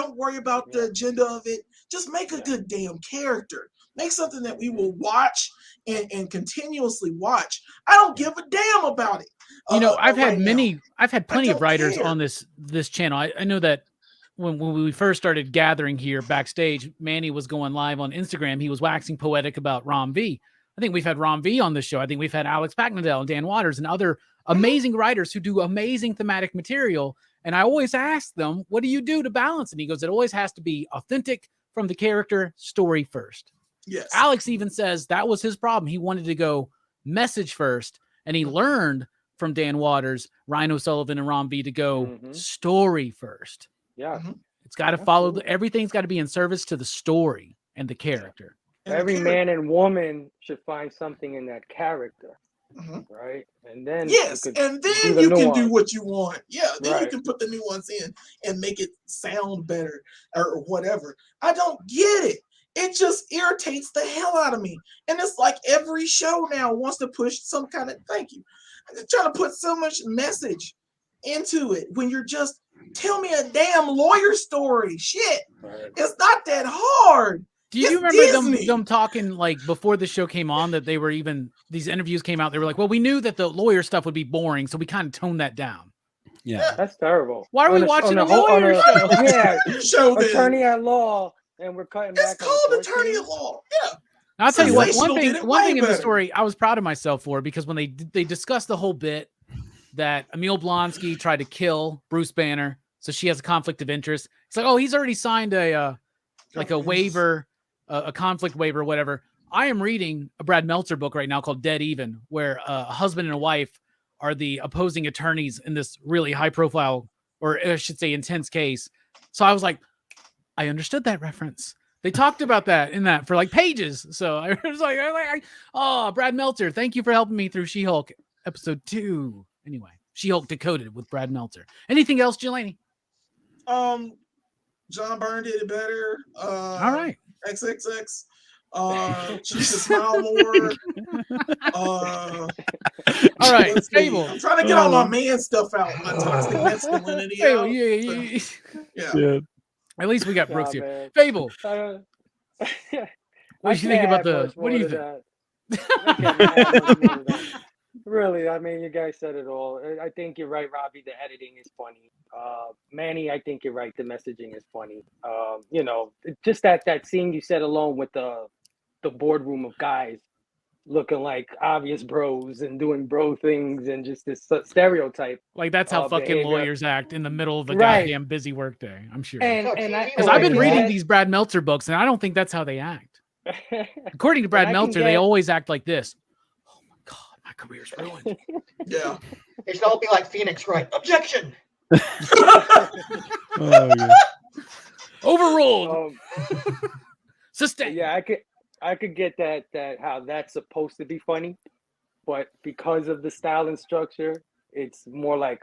the agenda of it. Just make a good damn character. Make something that we will watch and continuously watch. I don't give a damn about it. I've had plenty of writers on this channel. I know that when we first started gathering here backstage, Manny was going live on Instagram. He was waxing poetic about Rom V. I think we've had Rom V on this show. I think we've had Alex Packnadell and Dan Waters and other amazing writers who do amazing thematic material. And I always ask them, what do you do to balance? And he goes, it always has to be authentic from the character, story first. Yes. Alex even says that was his problem. He wanted to go message first, and he learned from Dan Waters, Ryan Sullivan, and Rom V to go story first. Yeah. It's got to follow. Everything's got to be in service to the story and the character. Every man and woman should find something in that character. Right, and then you can do what you want. Yeah, then you can put the nuance in and make it sound better or whatever. I don't get it. It just irritates the hell out of me. And it's like every show now wants to push some kind of thank you. They're trying to put so much message into it when you're just tell me a damn lawyer story. Shit. It's not that hard. Do you remember them talking like before the show came on that they were even these interviews came out? They were like, well, we knew that the lawyer stuff would be boring, so we kind of toned that down. Yeah, that's terrible. Why are we watching a lawyer show? Yeah, show attorney at law, and we're cutting back. It's called attorney at law. Yeah. I'll tell you what. One thing in the story I was proud of myself for, because when they discussed the whole bit that Emil Blonsky tried to kill Bruce Banner, so she has a conflict of interest. It's like, oh, he's already signed a waiver. A conflict waiver, whatever. I am reading a Brad Meltzer book right now called Dead Even, where a husband and a wife are the opposing attorneys in this really high profile, or I should say intense case. So I was like, I understood that reference. They talked about that in that for like pages. So I was like, oh, Brad Meltzer, thank you for helping me through She-Hulk episode 2. Anyway, She-Hulk Decoded with Brad Meltzer. Anything else, Jelani? John Byrne did it better. All right. XXX. She should smile more. All right, Fable. I'm trying to get all my man stuff out. My toxic masculinity out. Yeah. At least we got Brooks here. Man. Fable. What do you think about the? What do you think? Really, I mean, you guys said it all. I think you're right, Robbie. The editing is funny. Manny, I think you're right. The messaging is funny. You know, just that scene you said alone with the boardroom of guys looking like obvious bros and doing bro things and just this stereotype. Like that's how fucking behavior. Lawyers act in the middle of a goddamn busy workday. I'm sure. Because I've been reading these Brad Meltzer books, and I don't think that's how they act. According to Brad Meltzer, they always act like this. My career's ruined. Yeah. It should all be like Phoenix, right? Objection. Overruled. Sustain. Yeah, I could get that how that's supposed to be funny, but because of the style and structure, it's more like,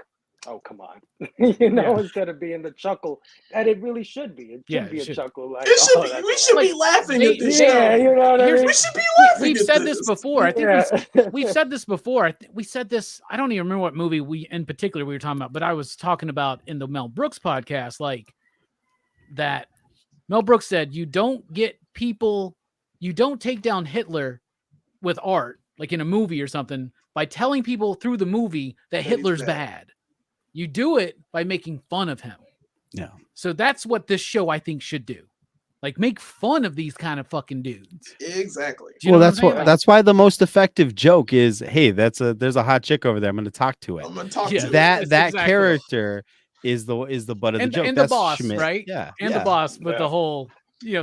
oh, come on. Instead of being the chuckle that it really should be. It should be a chuckle. Like, it should be. We should be laughing at this show. Yeah, you know what I mean? We should be laughing. We've said this before. I think we've said this before. We said this. I don't even remember what movie we were talking about, but I was talking about in the Mel Brooks podcast, like that Mel Brooks said, you don't take down Hitler with art, like in a movie or something, by telling people through the movie that Hitler's bad. You do it by making fun of him. Yeah. So that's what this show, I think, should do. Like, make fun of these kind of fucking dudes. Exactly. Well, that's why the most effective joke is, hey, there's a hot chick over there. I'm going to talk to it. I'm going to talk to it. That character is the butt of the joke. And that's the boss, Schmidt. right? Yeah. And the boss with the whole,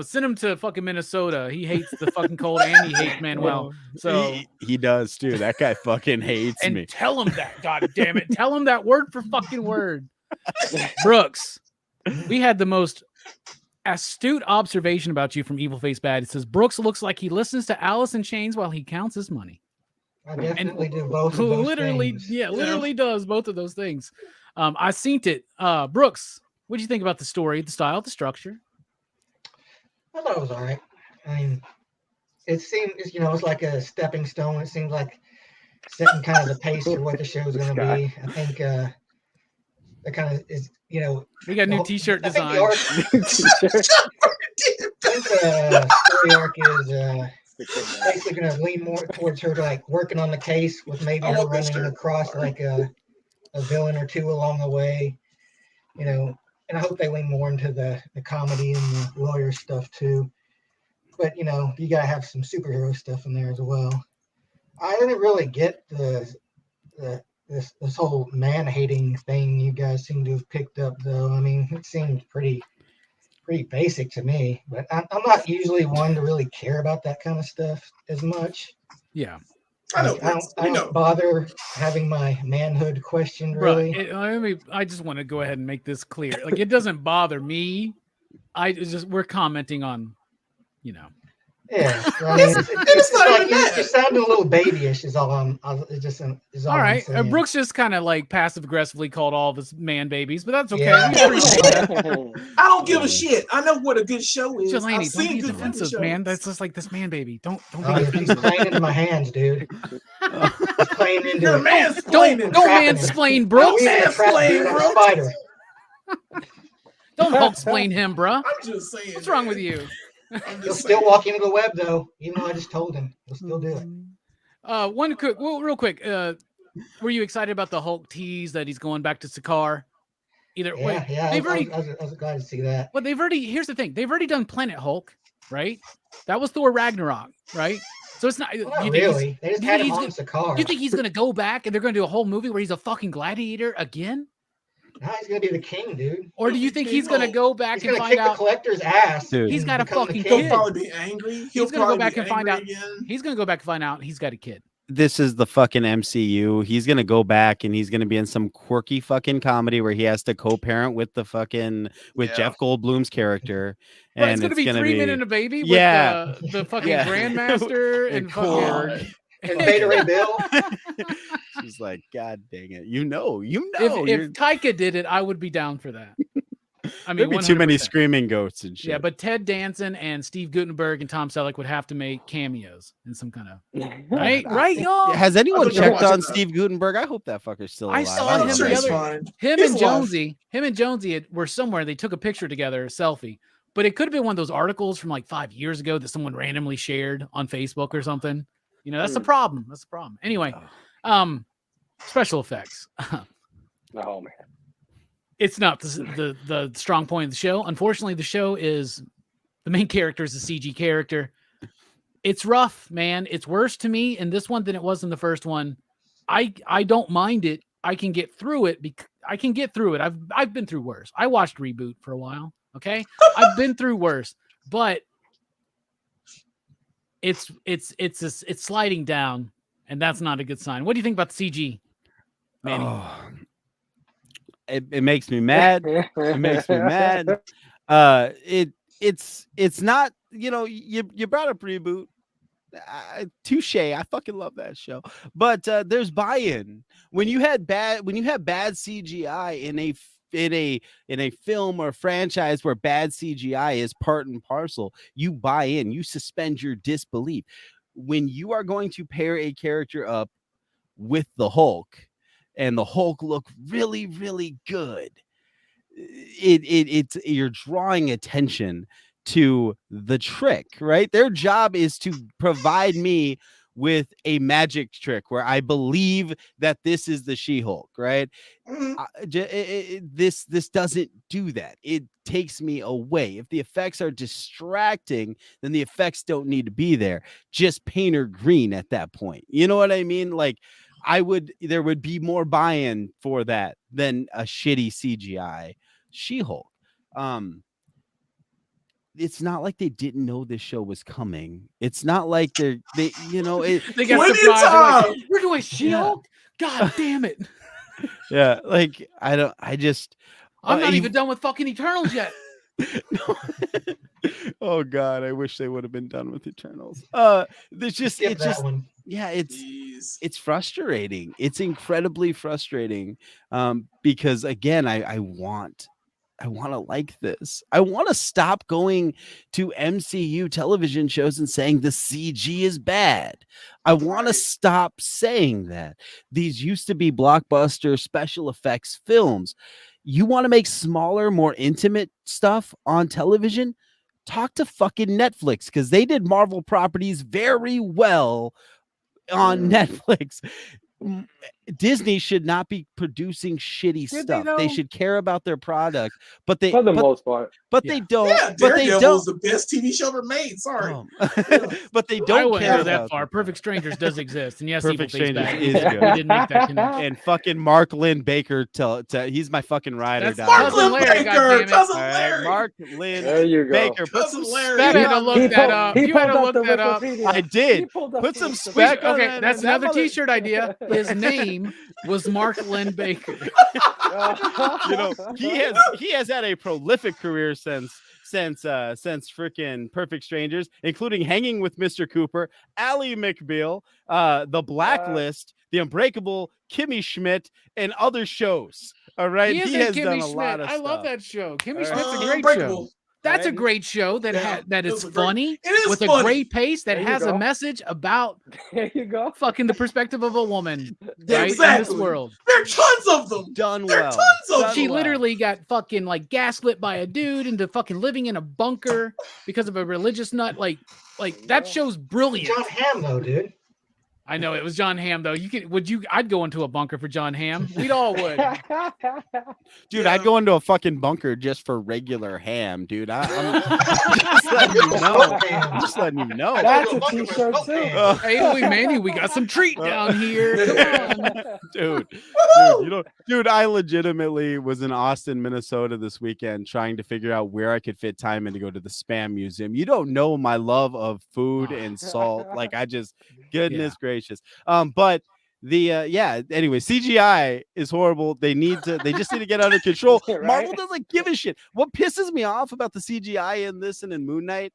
send him to fucking Minnesota. He hates the fucking cold and he hates Manuel. So he does too. That guy fucking hates me. Tell him that, god damn it. Tell him that word for fucking word. Brooks, we had the most astute observation about you from Evil Face Bad. It says Brooks looks like he listens to Alice in Chains while he counts his money. I definitely do both of those things. Literally does both of those things. I seen it. Brooks, what do you think about the story, the style, the structure? I thought it was all right. I mean, it seemed, it's like a stepping stone. It seems like setting kind of the pace for what the show is going to be. I think that kind of is, we got new T-shirt design. I think the story arc is basically going to lean more towards her like working on the case with maybe her running across like a villain or two along the way, and I hope they lean more into the comedy and the lawyer stuff too. But you gotta have some superhero stuff in there as well. I didn't really get this whole man-hating thing you guys seem to have picked up though. I mean, it seemed pretty basic to me, but I'm not usually one to really care about that kind of stuff as much. Yeah. I don't bother having my manhood questioned, really. I just want to go ahead and make this clear. Like, it doesn't bother me. We're commenting on, Yeah, It's not like even that. you're sounding a little babyish. Is all I'm. Is all All I'm right. saying. Brooks just kind of like passive aggressively called all of his man babies, but that's okay. Yeah. We appreciate that. I don't give a shit. I know what a good show is. Jelani, I've don't seen be good defensive, shows. man. That's just like this man baby. Don't Oh, be he's defensive. playing into my hands, dude. He's playing into You're it. mansplaining. Don't Trapping him. mansplain, I'm Brooks. weaving a trap Mansplain, like a Brooks. spider. Don't Hulk-splain him, bruh. I'm just saying. What's wrong man. with you? I'm He'll just still saying. walk into the web, though. Even though I just told him, he'll still do it. One quick, real quick. Were you excited about the Hulk tease that he's going back to Sakaar? Either way, Yeah. they've already. I was glad to see that. But they've already. Here's the thing: they've already done Planet Hulk, right? That was Thor Ragnarok, right? So it's not. Well, not you think really. They just you had think him he's on Sakaar. You think he's gonna go back and they're gonna do a whole movie where he's a fucking gladiator again? Now he's gonna be the king, dude. Or do you think he's gonna go back He's and gonna find kick the out collector's ass. Dude. he's got a become the fucking king. He'll kid? probably be angry. He's gonna go back and find out. Again. He's gonna go back and find out he's got a kid. This is the fucking MCU. He's gonna go back and he's gonna be in some quirky fucking comedy where he has to co-parent with the fucking Jeff Goldblum's character. But And it's gonna be 3 Men and a Baby with Yeah. the fucking Yeah. Grandmaster and Korg. fucking And Beta Ray Bill. She's like, God dang it. You know. If Taika did it, I would be down for that. I mean, there'd be too many 100%. screaming goats and shit. Yeah, but Ted Danson and Steve Gutenberg and Tom Selleck would have to make cameos in some kind of right, y'all. Has anyone thought you were checked watching on that. Steve Gutenberg? I hope that fucker's still I alive. saw don't him know. the other- fine. Him He's and alive. Jonesy were somewhere. They took a picture together, a selfie. But it could have been one of those articles from like 5 years ago that someone randomly shared on Facebook or something. You know, that's the problem. That's the problem. Anyway, special effects. Oh man. It's not the strong point of the show. Unfortunately, the show is the main character is a CG character. It's rough, man. It's worse to me in this one than it was in the first one. I don't mind it. I can get through it. I can get through it. I've been through worse. I watched Reboot for a while. Okay, I've been through worse, but it's sliding down, and that's not a good sign. What do you think about the CG, Manny? Oh, it makes me mad. It makes me mad. It's not, you brought up Reboot. Touche. I fucking love that show. But there's buy-in. When you have bad CGI in a film or franchise where bad CGI is part and parcel, you buy in, you suspend your disbelief. When you are going to pair a character up with the Hulk and the Hulk look really, really good, it's you're drawing attention to the trick, right? Their job is to provide me with a magic trick where I believe that this is the She-Hulk, right? This doesn't do that. It takes me away. If the effects are distracting, then the effects don't need to be there. Just paint her green at that point. You know what I mean? Like there would be more buy-in for that than a shitty CGI She-Hulk. It's not like they didn't know this show was coming. It's not like they they got Plenty of surprised. They're like, time. we're doing She-Hulk? God damn it. yeah, like I'm not even done with fucking Eternals yet. Oh God, I wish they would have been done with Eternals. It's frustrating. It's incredibly frustrating. Because again, I want to like this. I want to stop going to MCU television shows and saying the CG is bad. I want to stop saying that. These used to be blockbuster special effects films. You want to make smaller, more intimate stuff on television? Talk to fucking Netflix, because they did Marvel properties very well on Netflix. Disney should not be producing shitty stuff. They should care about their product, but they, for the most part, they don't. Yeah, but they Daredevil don't. is the best TV show ever made. Sorry, but they I don't wouldn't care go that about far. them. Perfect Strangers does exist, and yes, Perfect Evil Face Strangers Back. is We good. didn't make that connection. And fucking Mark Lynn Baker, he's my fucking ride or That's die. Mark Cousin Lynn Larry, Baker, goddammit. cousin All right, Larry. Mark Lynn there you go. Baker, put Cousin some Larry. spec You had to on look He that pulled- up. he You had to pulled up look the that up. Wikipedia. I did. He pulled up Put the some Wikipedia. spec on Okay, that. that's That another mother- T-shirt idea. His name was Mark Lynn Baker. He has had a prolific career since since freaking Perfect Strangers, including Hanging with Mr. Cooper, Ally McBeal, The Blacklist, The Unbreakable, Kimmy Schmidt, and other shows. All right, He is has Kimmy done a Schmidt. lot of I stuff. love that show. Kimmy All Schmidt's a right. great Unbreakable. show. That's a great show that that is funny. It is with funny. a great pace that There you has a go. message about There you go. fucking the perspective of a woman, Yeah, right? exactly. In this world. There are tons of them. Done There are well. tons of Done She them. well. literally got fucking like gaslit by a dude into fucking living in a bunker because of a religious nut. Like that show's brilliant. John Hamm, though, dude. I know it was John Hamm though. I'd go into a bunker for John Hamm. We'd all would. Dude, Yeah. I'd go into a fucking bunker just for regular ham, dude. I'm just letting you know. I'm just letting you know. That's a t-shirt too. Hey, Manny, we got some treat down here. Come on. Dude, I legitimately was in Austin, Minnesota this weekend trying to figure out where I could fit time in to go to the Spam Museum. You don't know my love of food and salt. Like, goodness gracious. But anyway, CGI is horrible. They just need to get under control. Right? Marvel doesn't give a shit. What pisses me off about the CGI in this and in Moon Knight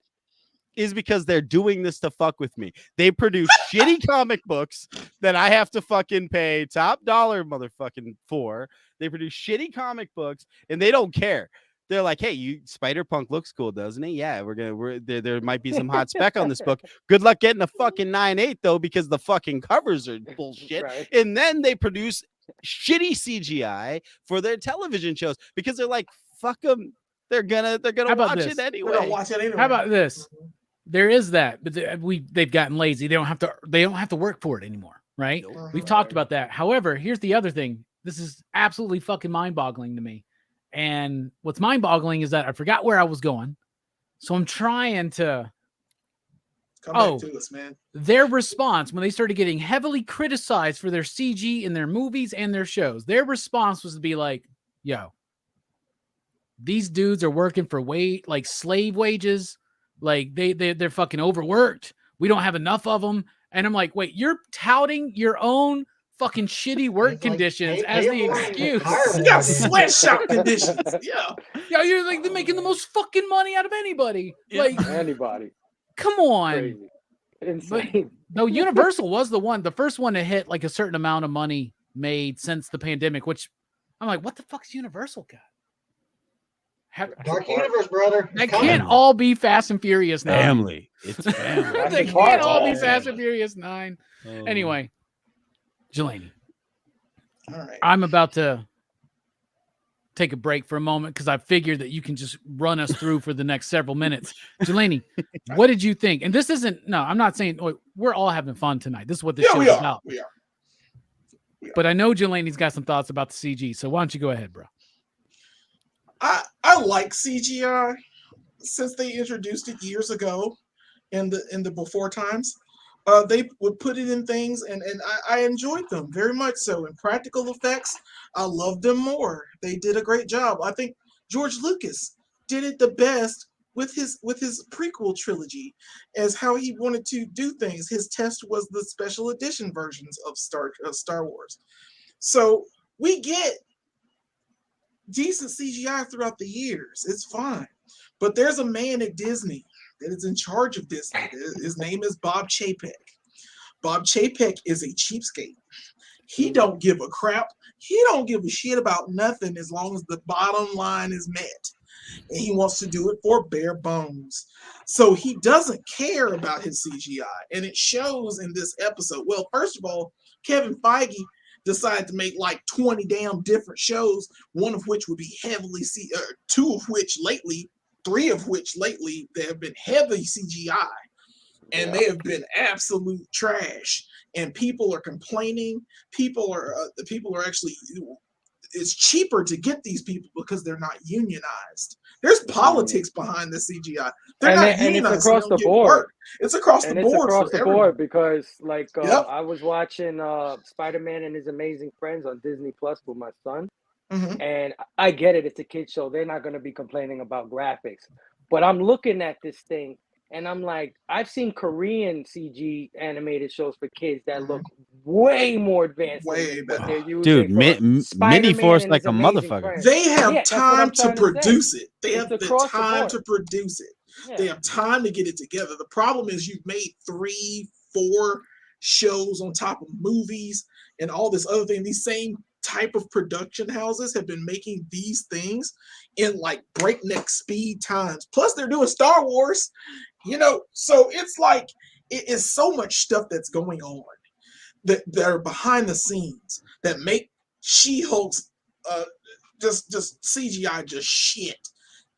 is because they're doing this to fuck with me. They produce shitty comic books that I have to fucking pay top dollar motherfucking for. They produce shitty comic books and they don't care. They're like, hey, Spider-Punk looks cool, doesn't he? Yeah, there might be some hot spec on this book. Good luck getting a fucking 9.8 though, because the fucking covers are bullshit. Right. And then they produce shitty CGI for their television shows because they're like, fuck them. They're gonna watch it anyway. They're gonna watch it anyway. How about this? There is that, but they've gotten lazy. They don't have to work for it anymore, right? Nope. We've talked about that. However, here's the other thing. This is absolutely fucking mind-boggling to me. And what's mind-boggling is that I forgot where I was going. So I'm trying to Come back to us, man. Their response when they started getting heavily criticized for their CG in their movies and their shows, their response was to be like, yo, these dudes are working for slave wages. Like they're fucking overworked. We don't have enough of them. And I'm like, wait, you're touting your own fucking shitty work conditions as the excuse. You got sweatshop conditions. Yeah. Yeah, you're like they're making the most fucking money out of anybody. Like anybody. Come on. Crazy. Insane. But no, Universal was the first one to hit like a certain amount of money made since the pandemic, which I'm like, what the fuck's Universal got? Dark Universe, brother. That can't all be Fast and Furious 9. Family. It's family. They can't all be Fast and Furious 9. Anyway, Jelani. All right. I'm about to take a break for a moment because I figured that you can just run us through for the next several minutes. Jelani, what did you think? And this isn't, no, I'm not saying we're all having fun tonight. This is what this show is about. We are. But I know Jelani's got some thoughts about the CG. So why don't you go ahead, bro? I like CGI since they introduced it years ago in the before times. They would put it in things and I enjoyed them very much so. In practical effects, I love them more. They did a great job. I think George Lucas did it the best with his prequel trilogy as how he wanted to do things. His test was the special edition versions of Star Wars. So we get decent CGI throughout the years. It's fine. But there's a man at Disney that is in charge of Disney. His name is Bob Chapek. Bob Chapek is a cheapskate. He don't give a crap. He don't give a shit about nothing as long as the bottom line is met. And he wants to do it for bare bones. So he doesn't care about his CGI. And it shows in this episode. Well, first of all, Kevin Feige decided to make like 20 damn different shows, one of which would be heavily three of which lately they have been heavy CGI, and they have been absolute trash. And people are complaining. People are actually. It's cheaper to get these people because they're not unionized. There's politics behind the CGI. They're not unionized. And it's across the board. It's across the board. It's across the board because, like, I was watching Spider-Man and His Amazing Friends on Disney Plus with my son, and I get it. It's a kid's show. They're not going to be complaining about graphics. But I'm looking at this thing, And I'm like, I've seen Korean CG animated shows for kids that look way more advanced than what they're using. Dude, Mini Force like a motherfucker. Friends. They have time to produce it. They have the time to produce it. Yeah. They have time to get it together. The problem is you've made 3, 4 shows on top of movies and all this other thing. These same type of production houses have been making these things in like breakneck speed times. Plus they're doing Star Wars, so it's like it is so much stuff that's going on that are behind the scenes that make She-Hulk's just CGI just shit.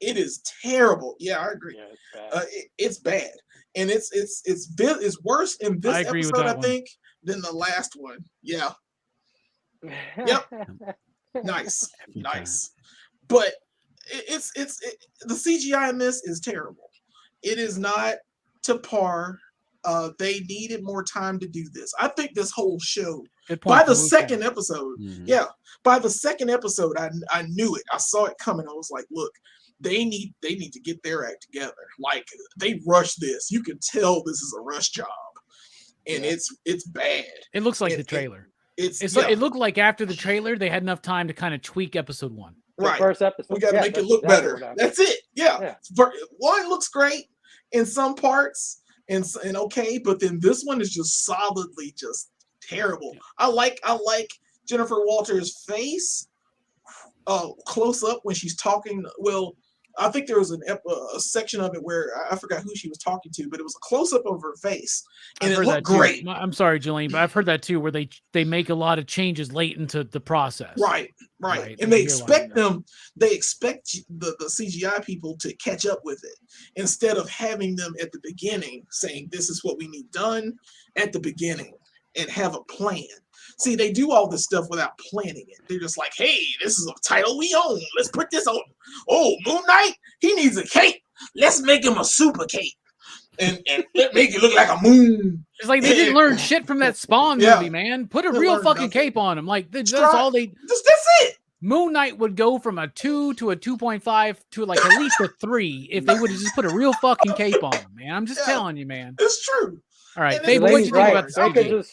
It is terrible. Yeah, I agree. Yeah, it's bad. And it's worse in this episode, I think, than the last one. Yeah. Yep. Nice. But it's the CGI in this is terrible. It is not to par. They needed more time to do this. I think this whole show, by the second episode, by the second episode, I knew it. I saw it coming. I was like, look, they need to get their act together. Like, they rushed this. You can tell this is a rush job, and it's bad. It looks like the trailer. It looked like after the trailer they had enough time to kind of tweak episode 1. Right. First episode. We got to make it look better. That's it. Yeah. One looks great in some parts and okay, but then this one is just solidly just terrible. Yeah. I like Jennifer Walters' face close up when she's talking. Well, I think there was a section of it where I forgot who she was talking to, but it was a close up of her face, and it looked great. I'm sorry, Jillian, but I've heard that too, where they make a lot of changes late into the process. Right. And they expect the CGI people to catch up with it instead of having them at the beginning saying this is what we need done at the beginning and have a plan. See, they do all this stuff without planning it. They're just like, hey, this is a title we own. Let's put this on. Oh, Moon Knight, he needs a cape. Let's make him a super cape. And make it look like a moon. It's like they didn't learn shit from that Spawn movie, man. Put a real fucking cape on him. Like, that's all they... That's it. Moon Knight would go from a 2 to a 2.5 to like at least a 3 if they would have just put a real fucking cape on him, man. I'm just telling you, man. It's true. All right, Fabe, what do you think about the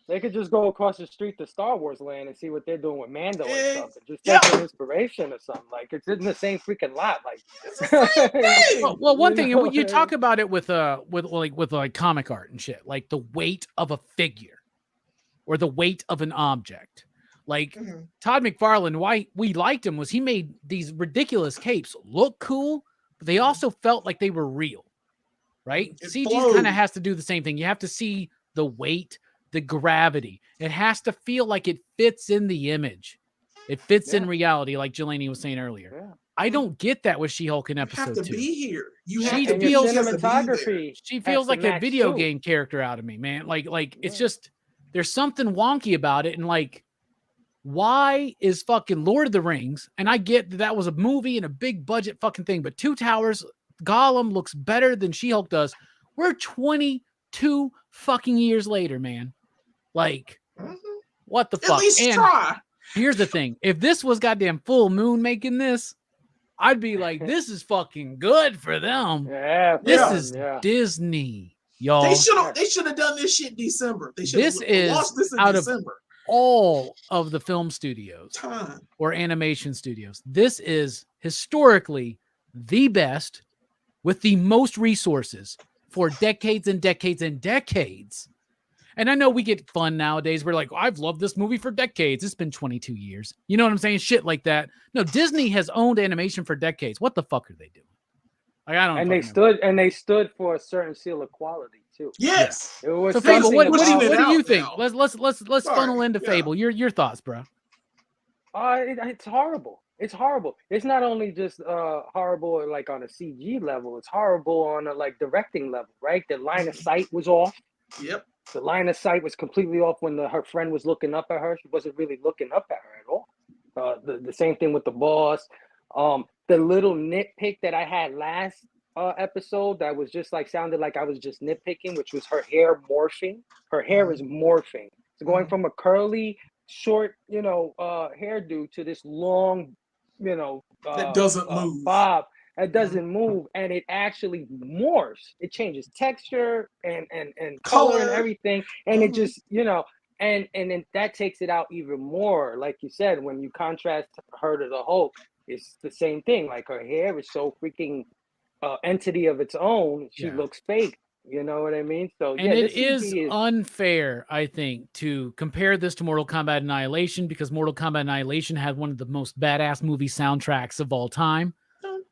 They could just go across the street to Star Wars land and see what they're doing with Mando and stuff, and just take some inspiration or something. Like, it's in the same freaking lot. Like, well, one thing you talk about it with comic art and shit, like the weight of a figure or the weight of an object. Like Todd McFarlane, why we liked him was he made these ridiculous capes look cool, but they also felt like they were real, right? CG kind of has to do the same thing. You have to see the weight, the gravity. It has to feel like it fits in the image. It fits in reality, like Jelani was saying earlier. Yeah. I don't get that with She-Hulk in episode 2. You have to be here. She feels like a video game character out of me, man. Like it's just, there's something wonky about it. And like, why is fucking Lord of the Rings? And I get that was a movie and a big budget fucking thing, but Two Towers, Gollum looks better than She-Hulk does. We're 22 fucking years later, man. Like, what the fuck? At least try. Here's the thing. If this was goddamn Full Moon making this, I'd be like, this is fucking good for them. Yeah, this is Disney, y'all. They should have done this shit in December. They should have launched this in December. All of the film studios or animation studios, this is historically the best with the most resources for decades and decades and decades. And I know we get fun nowadays. We're like, I've loved this movie for decades. It's been 22 years. You know what I'm saying? Shit like that. No, Disney has owned animation for decades. What the fuck are they doing? Like, I don't know. And they stood for a certain seal of quality too. Yes. It was so Fable, what do you think? Let's funnel into Fable. Your thoughts, bro. It's horrible. It's horrible. It's not only just horrible like on a CG level. It's horrible on a like directing level, right? The line of sight was off. Yep. The line of sight was completely off when her friend was looking up at her. She wasn't really looking up at her at all. The same thing with the boss. The little nitpick that I had last episode that was just like sounded like I was just nitpicking, which was her hair morphing. Her hair is morphing. It's going from a curly, short, hairdo to this long, that doesn't move. Bob that doesn't move, and it actually morphs. It changes texture and color and everything, and it just, you know, and then that takes it out even more. Like you said, when you contrast her to the Hulk, it's the same thing. Like her hair is so freaking entity of its own. She looks fake. You know what I mean? So and it is unfair, I think, to compare this to Mortal Kombat Annihilation, because Mortal Kombat Annihilation had one of the most badass movie soundtracks of all time.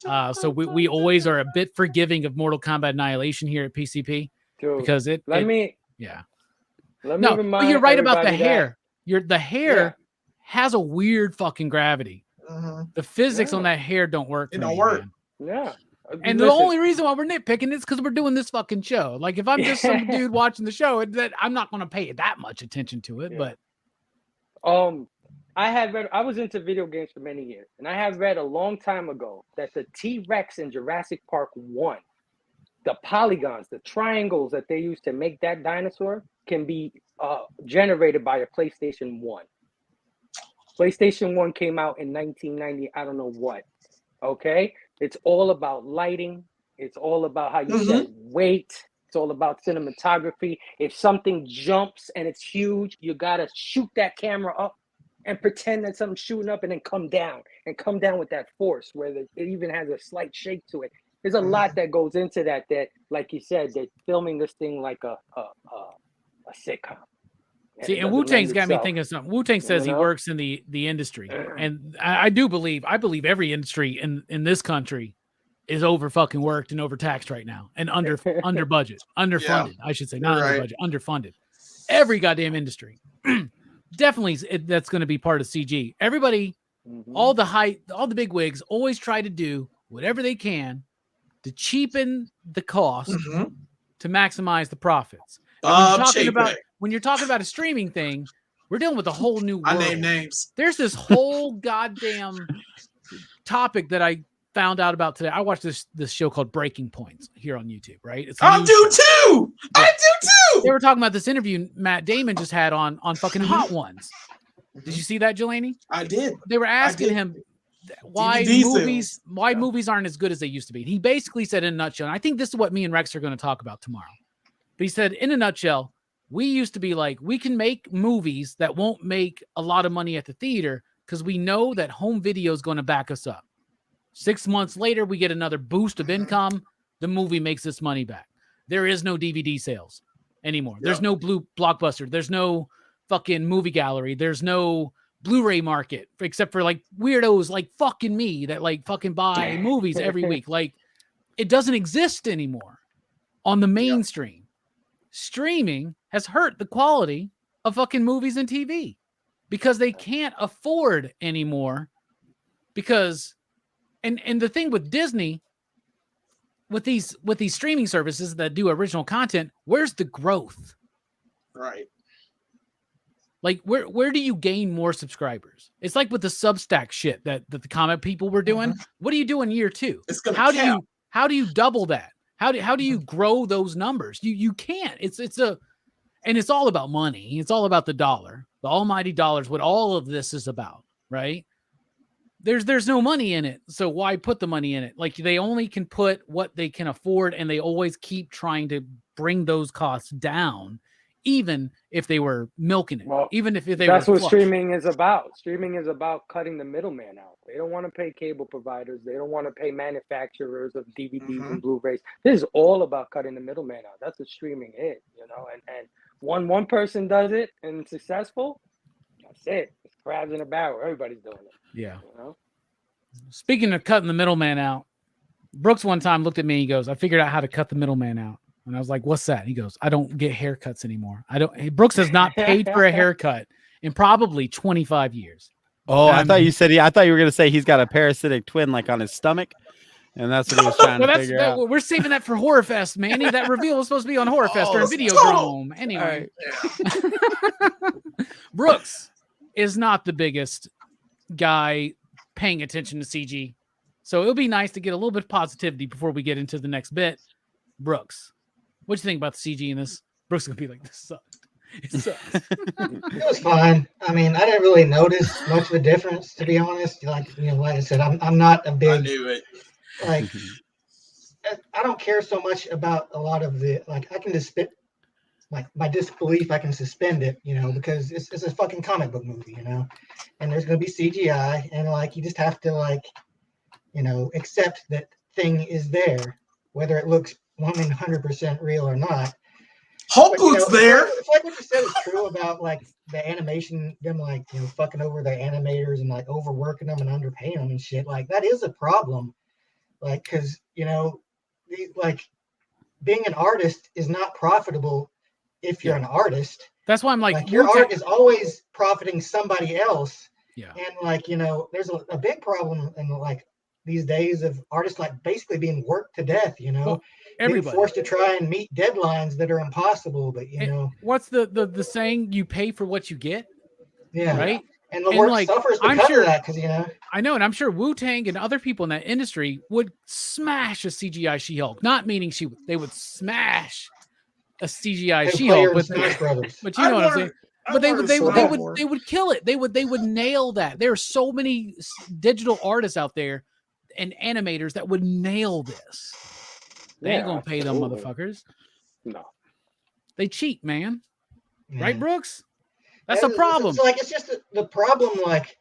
So we always are a bit forgiving of Mortal Kombat Annihilation here at PCP. Dude, because let me remind but you're right about the hair. The hair has a weird fucking gravity. The physics on that hair don't work. It don't work. Man. Yeah. And the only reason why we're nitpicking is because we're doing this fucking show. Like, if I'm just some dude watching the show, that I'm not going to pay that much attention to it. But I was into video games for many years, and I have read a long time ago that the T-Rex in Jurassic Park 1, the polygons, the triangles that they used to make that dinosaur can be generated by a PlayStation 1. PlayStation 1 came out in 1990. I don't know what. Okay. It's all about lighting. It's all about how you set weight. It's all about cinematography. If something jumps and it's huge, you got to shoot that camera up and pretend that something's shooting up and then come down with that force where it even has a slight shake to it. There's a lot that goes into that, like you said, they're filming this thing like a sitcom. See, and Wu-Tang's got me thinking something. Wu-Tang says he works in the industry. And I believe every industry in this country is over fucking worked and overtaxed right now. And under budget, underfunded, I should say, not under budget, underfunded. Every goddamn industry. Definitely that's going to be part of CG. Everybody, all the big wigs always try to do whatever they can to cheapen the cost to maximize the profits. When you're talking about a streaming thing, we're dealing with a whole new world. I name names. There's this whole goddamn topic that I found out about today. I watched this show called Breaking Points here on YouTube, right? I do too. They were talking about this interview Matt Damon just had on fucking Hot Ones. Did you see that, Jelani? I did. They were asking him why movies aren't as good as they used to be. He basically said in a nutshell, and I think this is what me and Rex are going to talk about tomorrow. But he said, in a nutshell, we used to be like, we can make movies that won't make a lot of money at the theater because we know that home video is going to back us up. 6 months later, we get another boost of income. The movie makes this money back. There is no DVD sales anymore. There's no Blockbuster. There's no fucking movie gallery. There's no Blu-ray market, except for like weirdos like fucking me that like fucking buy movies every week. Like, it doesn't exist anymore on the mainstream. Streaming has hurt the quality of fucking movies and TV because they can't afford anymore. Because, and the thing with Disney, with these streaming services that do original content, where's the growth? Right. Like, where do you gain more subscribers? It's like with the Substack shit that the comic people were doing. What do you do in year 2? It's gonna how do you double that? How do you grow those numbers? You can't. And it's all about money. It's all about the dollar, the almighty dollar is what all of this is about, right? There's no money in it, so why put the money in it? Like, they only can put what they can afford, and they always keep trying to bring those costs down, even if they were milking it. Well, even if they that's were what streaming is about. Streaming is about cutting the middleman out. They don't want to pay cable providers. They don't want to pay manufacturers of DVDs and Blu-rays. This is all about cutting the middleman out. That's what streaming is, you know. And one person does it and it's successful. That's it. It's crabs in a barrel. Everybody's doing it. Yeah. You know? Speaking of cutting the middleman out, Brooks one time looked at me. He goes, "I figured out how to cut the middleman out." And I was like, "What's that?" He goes, "I don't get haircuts anymore. Brooks has not paid for a haircut in probably 25 years." Oh, I thought you were going to say he's got a parasitic twin like on his stomach. And that's what he was trying to figure out. We're saving that for Horror Fest, Manny. That reveal was supposed to be on Horror Fest during Videodrome. Anyway. Brooks is not the biggest guy paying attention to CG. So it'll be nice to get a little bit of positivity before we get into the next bit. Brooks, what do you think about the CG in this? Brooks is going to be like, this sucked. It sucks. It was fine. I mean, I didn't really notice much of a difference, to be honest. Like I said, I'm not a big. I knew it. Like, I don't care so much about a lot of the, like, I can just like my disbelief, I can suspend it, because it's a fucking comic book movie, and there's going to be CGI, and like, you just have to like, accept that thing is there, whether it looks 100% real or not. Hulk looks there. It's like what you said is true about like the animation, them like, fucking over their animators and like overworking them and underpaying them and shit. Like that is a problem. Like, cause like being an artist is not profitable if you're an artist. That's why I'm like your art is always profiting somebody else. Yeah. And like, there's a big problem in like these days of artists like basically being worked to death, being forced to try and meet deadlines that are impossible. But what's the saying? You pay for what you get. Yeah. Right. And the work suffers because of that, because I know, and I'm sure Wu-Tang and other people in that industry would smash a CGI She-Hulk. Not meaning they would smash a CGI She-Hulk with Smash Brothers. But you know what I'm saying. But they would kill it. They would nail that. There are so many digital artists out there and animators that would nail this. They ain't gonna pay them motherfuckers. No, they cheat, man. Yeah. Right, Brooks? That's a problem. It's just the problem, like,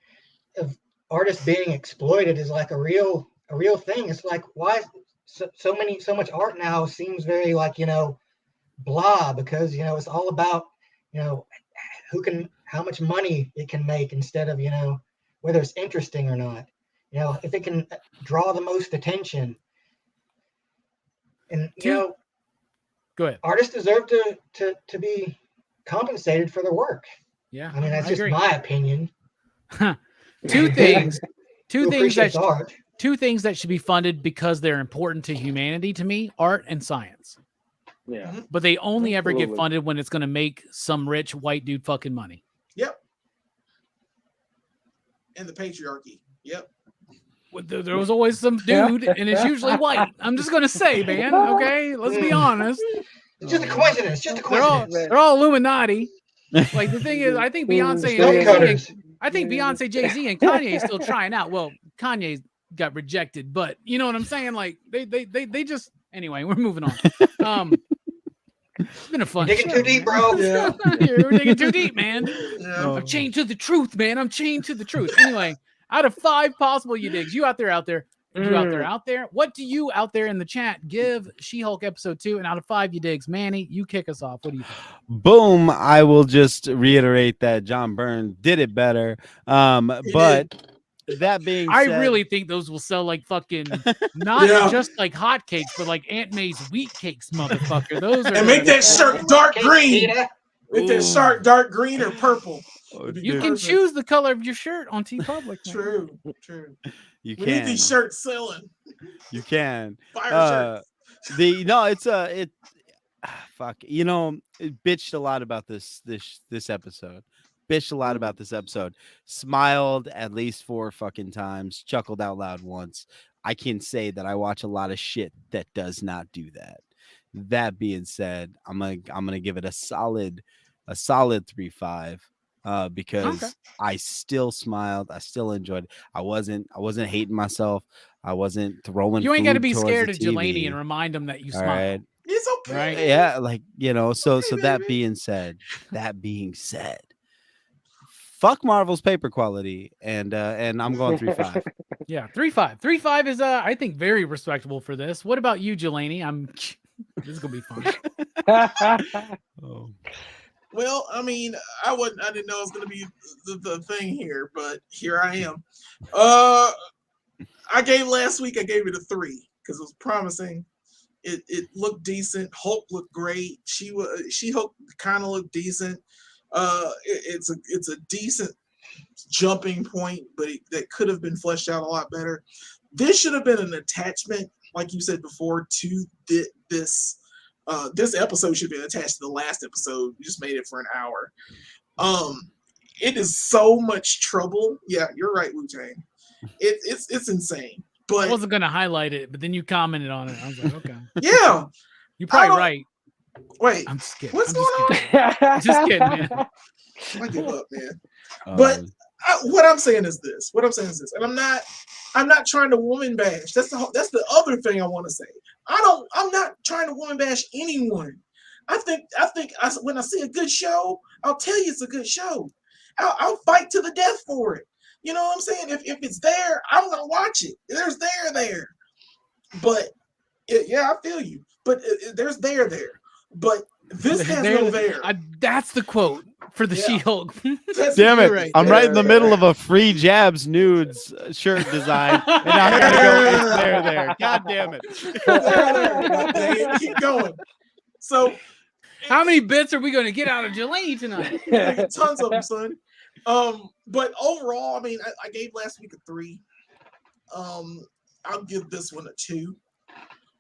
of artists being exploited is like a real thing. It's like, why so much art now seems very like blah, because it's all about how much money it can make instead of whether it's interesting or not. If it can draw the most attention. And go ahead. Artists deserve to be compensated for their work. Yeah, I mean that's just my opinion. Two things that should be funded because they're important to humanity to me: art and science. Yeah, but they only ever get funded when it's going to make some rich white dude fucking money. Yep. And the patriarchy. Yep. There was always some dude, and it's usually white. I'm just going to say, man. Okay, let's be honest. It's just a coincidence. They're all Illuminati. Like the thing is, I think Beyonce and Jay-Z and Kanye still trying out. Well, Kanye got rejected, but you know what I'm saying? Like they just anyway, we're moving on. It's been a fun digging too deep, bro. Yeah. We're digging too deep, man. Yeah. I'm chained to the truth, man. I'm chained to the truth. Anyway, out of 5 possible you digs, you out there, what do you out there in the chat give She-Hulk episode 2? And out of 5 you digs, Manny, you kick us off. What do you think? Boom. I will just reiterate that John Byrne did it better. But that being said, I really think those will sell like fucking not just like hotcakes, but like Aunt May's wheat cakes, motherfucker. Those are and make that shirt dark green. Make that shirt dark green or purple. You can choose the color of your shirt on TeePublic. True. You we need these shirts selling. You can. Fire shirts. Fuck. It bitched a lot about this episode. Bitched a lot about this episode. Smiled at least 4 fucking times. Chuckled out loud once. I can say that I watch a lot of shit that does not do that. That being said, I'm gonna give it a solid 3.5. Because I still smiled, I still enjoyed it. I wasn't hating myself. I wasn't throwing. You ain't got to be scared of Jelani and remind them that you smiled. Right. It's okay. Right? Yeah, like So that being said, fuck Marvel's paper quality, and I'm going 3.5. Yeah, 3.5. 3.5 is I think very respectable for this. What about you, Jelani? This is gonna be fun. Oh. Well, I mean, I didn't know it was going to be the thing here, but here I am. Last week I gave it a 3 because it was promising. It looked decent. Hulk looked great. She-Hulk kind of looked decent. It's a decent jumping point, but that could have been fleshed out a lot better. This should have been an attachment, like you said before, to this. This episode should be attached to the last episode. We just made it for an hour. It is so much trouble. Yeah, you're right, Wu-Tang. It's insane. But I wasn't gonna highlight it, but then you commented on it. I was like, okay. Yeah. You're probably right. Wait. I'm just kidding. What's going on? Just kidding, man. I give up, man. But what I'm saying is this. And I'm not I'm not trying to woman bash. That's the other thing I want to say. I'm not trying to woman bash anyone. I think when I see a good show, I'll tell you it's a good show. I'll fight to the death for it. You know what I'm saying? If it's there, I'm gonna watch it. There's there. But yeah, I feel you. But there's there. But this has no there. That's the quote for the She-Hulk. Damn it! Right. I'm right in the middle of a free jabs nudes shirt design, and I gotta go. It's there. God damn it! There. Keep going. So, how many bits are we going to get out of Jelani tonight? Tons of them, son. But overall, I mean, I gave last week a 3. I'll give this one a 2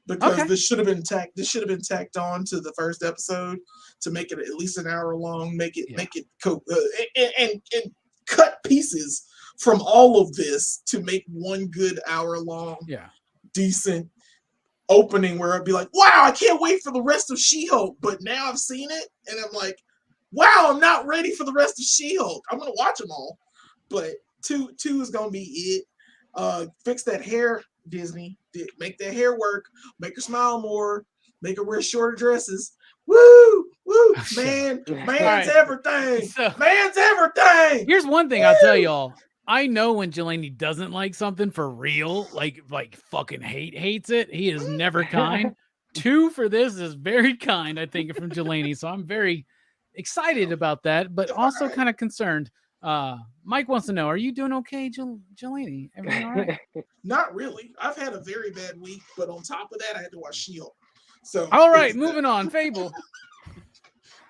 because this should have been tacked on to the first episode to make it at least an hour long. Make it and cut pieces from all of this to make one good hour long, decent opening where I'd be like, wow, I can't wait for the rest of She-Hulk. But now I've seen it and I'm like, wow, I'm not ready for the rest of She-Hulk. I'm gonna watch them all, but two is gonna be it. Fix that hair, Disney. Make that hair work. Make her smile more. Make her wear shorter dresses. Woo, man's everything. Man's everything. Here's one thing I'll tell y'all. I know when Jelani doesn't like something for real, like fucking hates it. He is never kind. 2 for this is very kind, I think, from Jelani. So I'm very excited about that, but also kind of concerned. Mike wants to know, are you doing okay, Jelani? Everything all right? Not really. I've had a very bad week, but on top of that, I had to watch She-Hulk. So all right, moving on. Fable.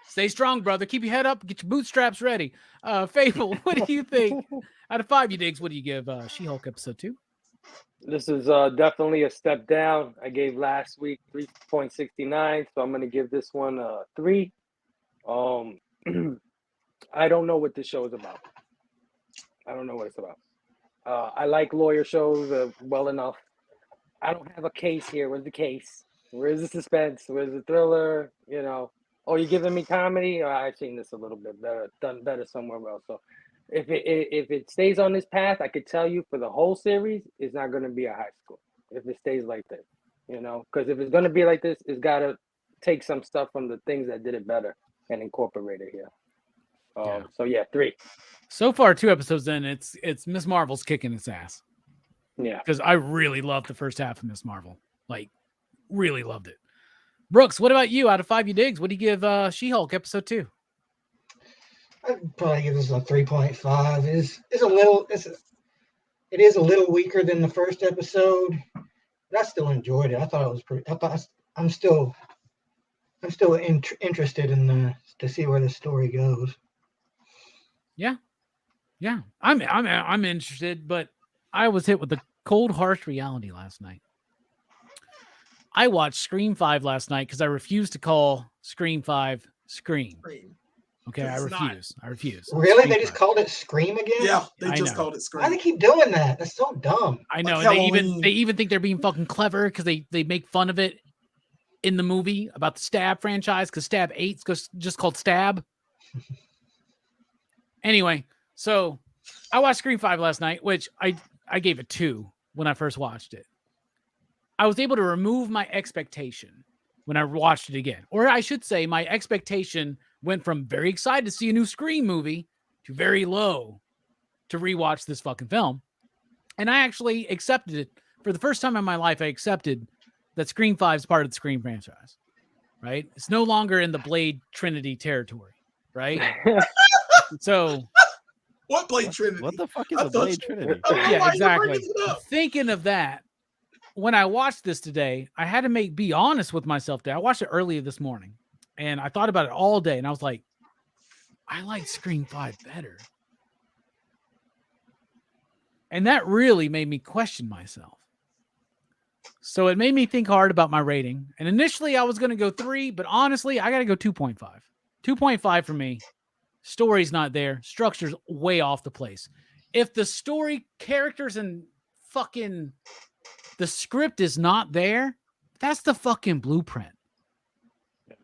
Stay strong, brother. Keep your head up. Get your bootstraps ready. Fable, what do you think? Out of 5, you digs, what do you give She-Hulk episode 2? This is definitely a step down. I gave last week 3.69, so I'm going to give this one a 3. I don't know what this show is about. I don't know what it's about. I like lawyer shows well enough. I don't have a case here. Where's the case? Where's the suspense? Where's the thriller? You know, oh, you're giving me comedy? I've seen this a little bit better, done better somewhere else. So if it stays on this path, I could tell you for the whole series, it's not going to be a high score if it stays like this. You know, because if it's going to be like this, it's got to take some stuff from the things that did it better and incorporate it here. So yeah, 3. So far, 2 episodes in, it's Miss Marvel's kicking its ass. Yeah, because I really loved the first half of Miss Marvel. Like, really loved it. Brooks, what about you? Out of 5, you digs, what do you give She-Hulk episode 2? I'd probably give this a 3.5. It is a little weaker than the first episode, but I still enjoyed it. I thought it was pretty. I'm still interested in to see where the story goes. Yeah, I'm interested, but I was hit with the cold, harsh reality last night. I watched Scream 5 last night because I refused to call Scream 5 Scream. Okay, I refuse. Really? They just called it Scream again? Yeah, they just called it Scream. Why do they keep doing that? That's so dumb. I know. Like and they even think they're being fucking clever because they make fun of it in the movie about the Stab franchise because Stab 8's just called Stab. Anyway, so I watched Scream 5 last night, which I gave it 2 when I first watched it. I was able to remove my expectation when I watched it again. Or I should say my expectation went from very excited to see a new Scream movie to very low to rewatch this fucking film. And I actually accepted it. For the first time in my life, I accepted that Scream 5 is part of the Scream franchise, right? It's no longer in the Blade Trinity territory, right? So... What Blade Trinity? What the fuck is a Blade Trinity? Yeah, exactly. Thinking of that, when I watched this today, I had to be honest with myself today. I watched it earlier this morning, and I thought about it all day, and I was like, I like Scream 5 better. And that really made me question myself. So it made me think hard about my rating. And initially, I was going to go 3, but honestly, I got to go 2.5. 2.5 for me. Story's not there. Structure's way off the place. If the story, characters, and fucking the script is not there, that's the fucking blueprint.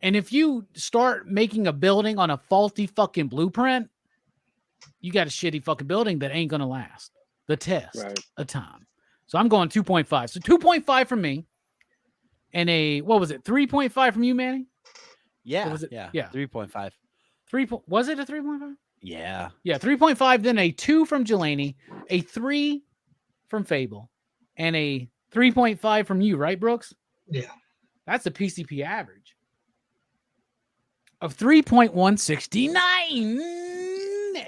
And if you start making a building on a faulty fucking blueprint, you got a shitty fucking building that ain't gonna last the test of time. So I'm going 2.5. So 2.5 from me. And what was it? 3.5 from you, Manny? Yeah. Was it? Yeah. Yeah. 3.5. Was it a 3.5? Yeah. Yeah. 3.5. Then a 2 from Jelani, a 3 from Fable, and a 3.5 from you, right, Brooks? Yeah. That's a PCP average of 3.169.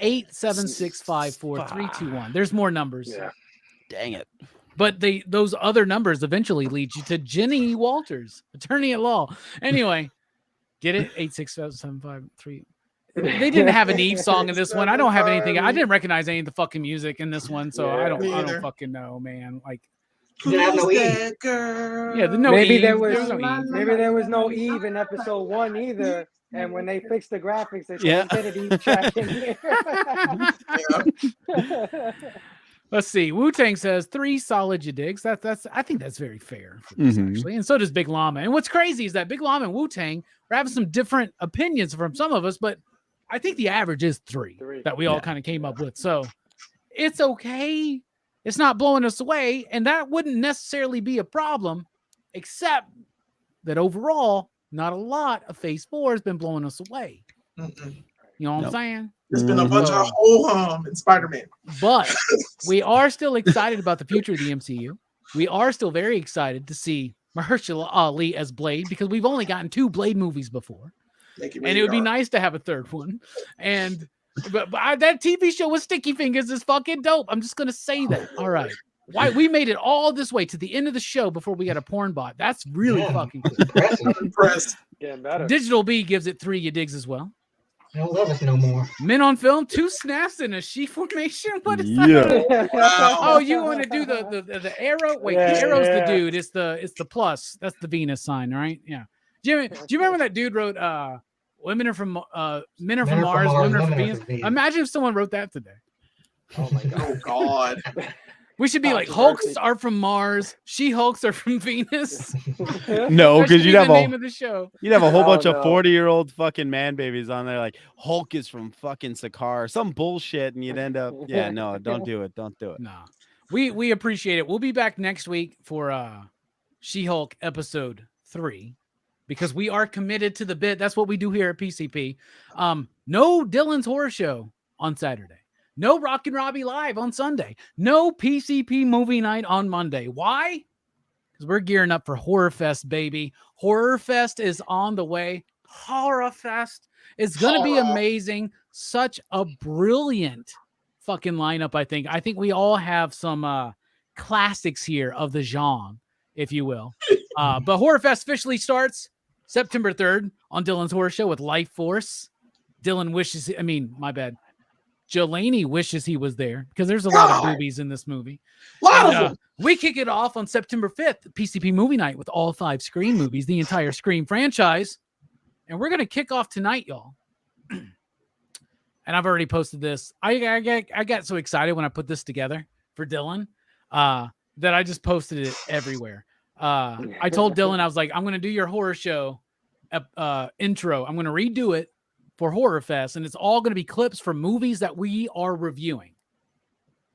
87654 There's more numbers. Yeah. Dang it. But those other numbers eventually lead you to Jenny Walters, attorney at law. Anyway, get it? 86753. They didn't have an Eve song in this one. I don't have anything. I didn't recognize any of the fucking music in this one, so I don't fucking know, man. Like, Who's that girl? yeah, no maybe Eve. there was Maybe there was no Eve in episode 1 either. And when they fixed the graphics, they said, get an Eve track in here. Let's see. Wu-Tang says 3 solid you digs. I think that's very fair for this, actually. And so does Big Llama. And what's crazy is that Big Llama and Wu-Tang are having some different opinions from some of us, but I think the average is 3 that we all kind of came up with. So it's okay. It's not blowing us away. And that wouldn't necessarily be a problem, except that overall, not a lot of Phase 4 has been blowing us away. You know what I'm saying? There's been a bunch of ho-hum in Spider-Man. But we are still excited about the future of the MCU. We are still very excited to see Mahershala Ali as Blade, because we've only gotten 2 Blade movies before. And it would be nice to have a 3rd one. And but that TV show with Sticky Fingers is fucking dope. I'm just going to say that. All right. Why we made it all this way to the end of the show before we got a porn bot. That's really fucking cool. Impressed. Getting better. Digital B gives it 3 you digs as well. They don't love us no more. Men on Film, 2 snaps in a she formation. What is that? Wow. Oh, you want to do the arrow? Wait, the arrow's the dude. It's the plus. That's the Venus sign, right? Yeah. Do you remember that dude wrote men are from Mars, women are from Venus? Imagine if someone wrote that today. Oh my God. Oh God. We should be like, Hulks are from Mars, She-Hulks are from Venus. No, because you'd have the name of the show. You'd have a whole bunch of 40-year-old fucking man babies on there, like Hulk is from fucking Sakaar, some bullshit, and you'd end up, no, don't do it. Don't do it. Nah. We appreciate it. We'll be back next week for She-Hulk episode 3, because we are committed to the bit. That's what we do here at PCP. No Dylan's Horror Show on Saturday. No Rockin Robbie Live on Sunday. No PCP Movie Night on Monday. Why? Because we're gearing up for Horror Fest, baby. Horror Fest is on the way. Horror Fest is going to be amazing. Such a brilliant fucking lineup, I think. I think we all have some classics here of the genre, if you will. But Horror Fest officially starts September 3rd on Dylan's Horror Show with Life Force. Dylan wishes, Jelani wishes he was there, because there's a lot of boobies in this movie. We kick it off on September 5th, PCP Movie Night, with all 5 Scream movies, the entire Scream franchise. And we're going to kick off tonight, y'all. And I've already posted this. I got so excited when I put this together for Dylan that I just posted it everywhere. I told Dylan, I was like, I'm going to do your horror show intro. I'm going to redo it for Horror Fest, and it's all going to be clips from movies that we are reviewing.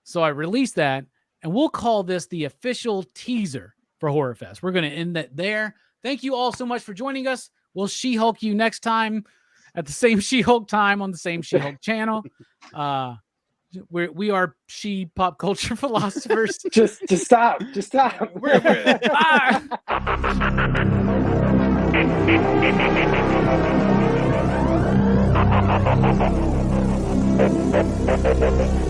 So I released that, and we'll call this the official teaser for Horror Fest. We're going to end that there. Thank you all so much for joining us. We'll She-Hulk you next time at the same She-Hulk time on the same She-Hulk channel. We are She Pop Culture Philosophers. Just stop. Just stop. Bye.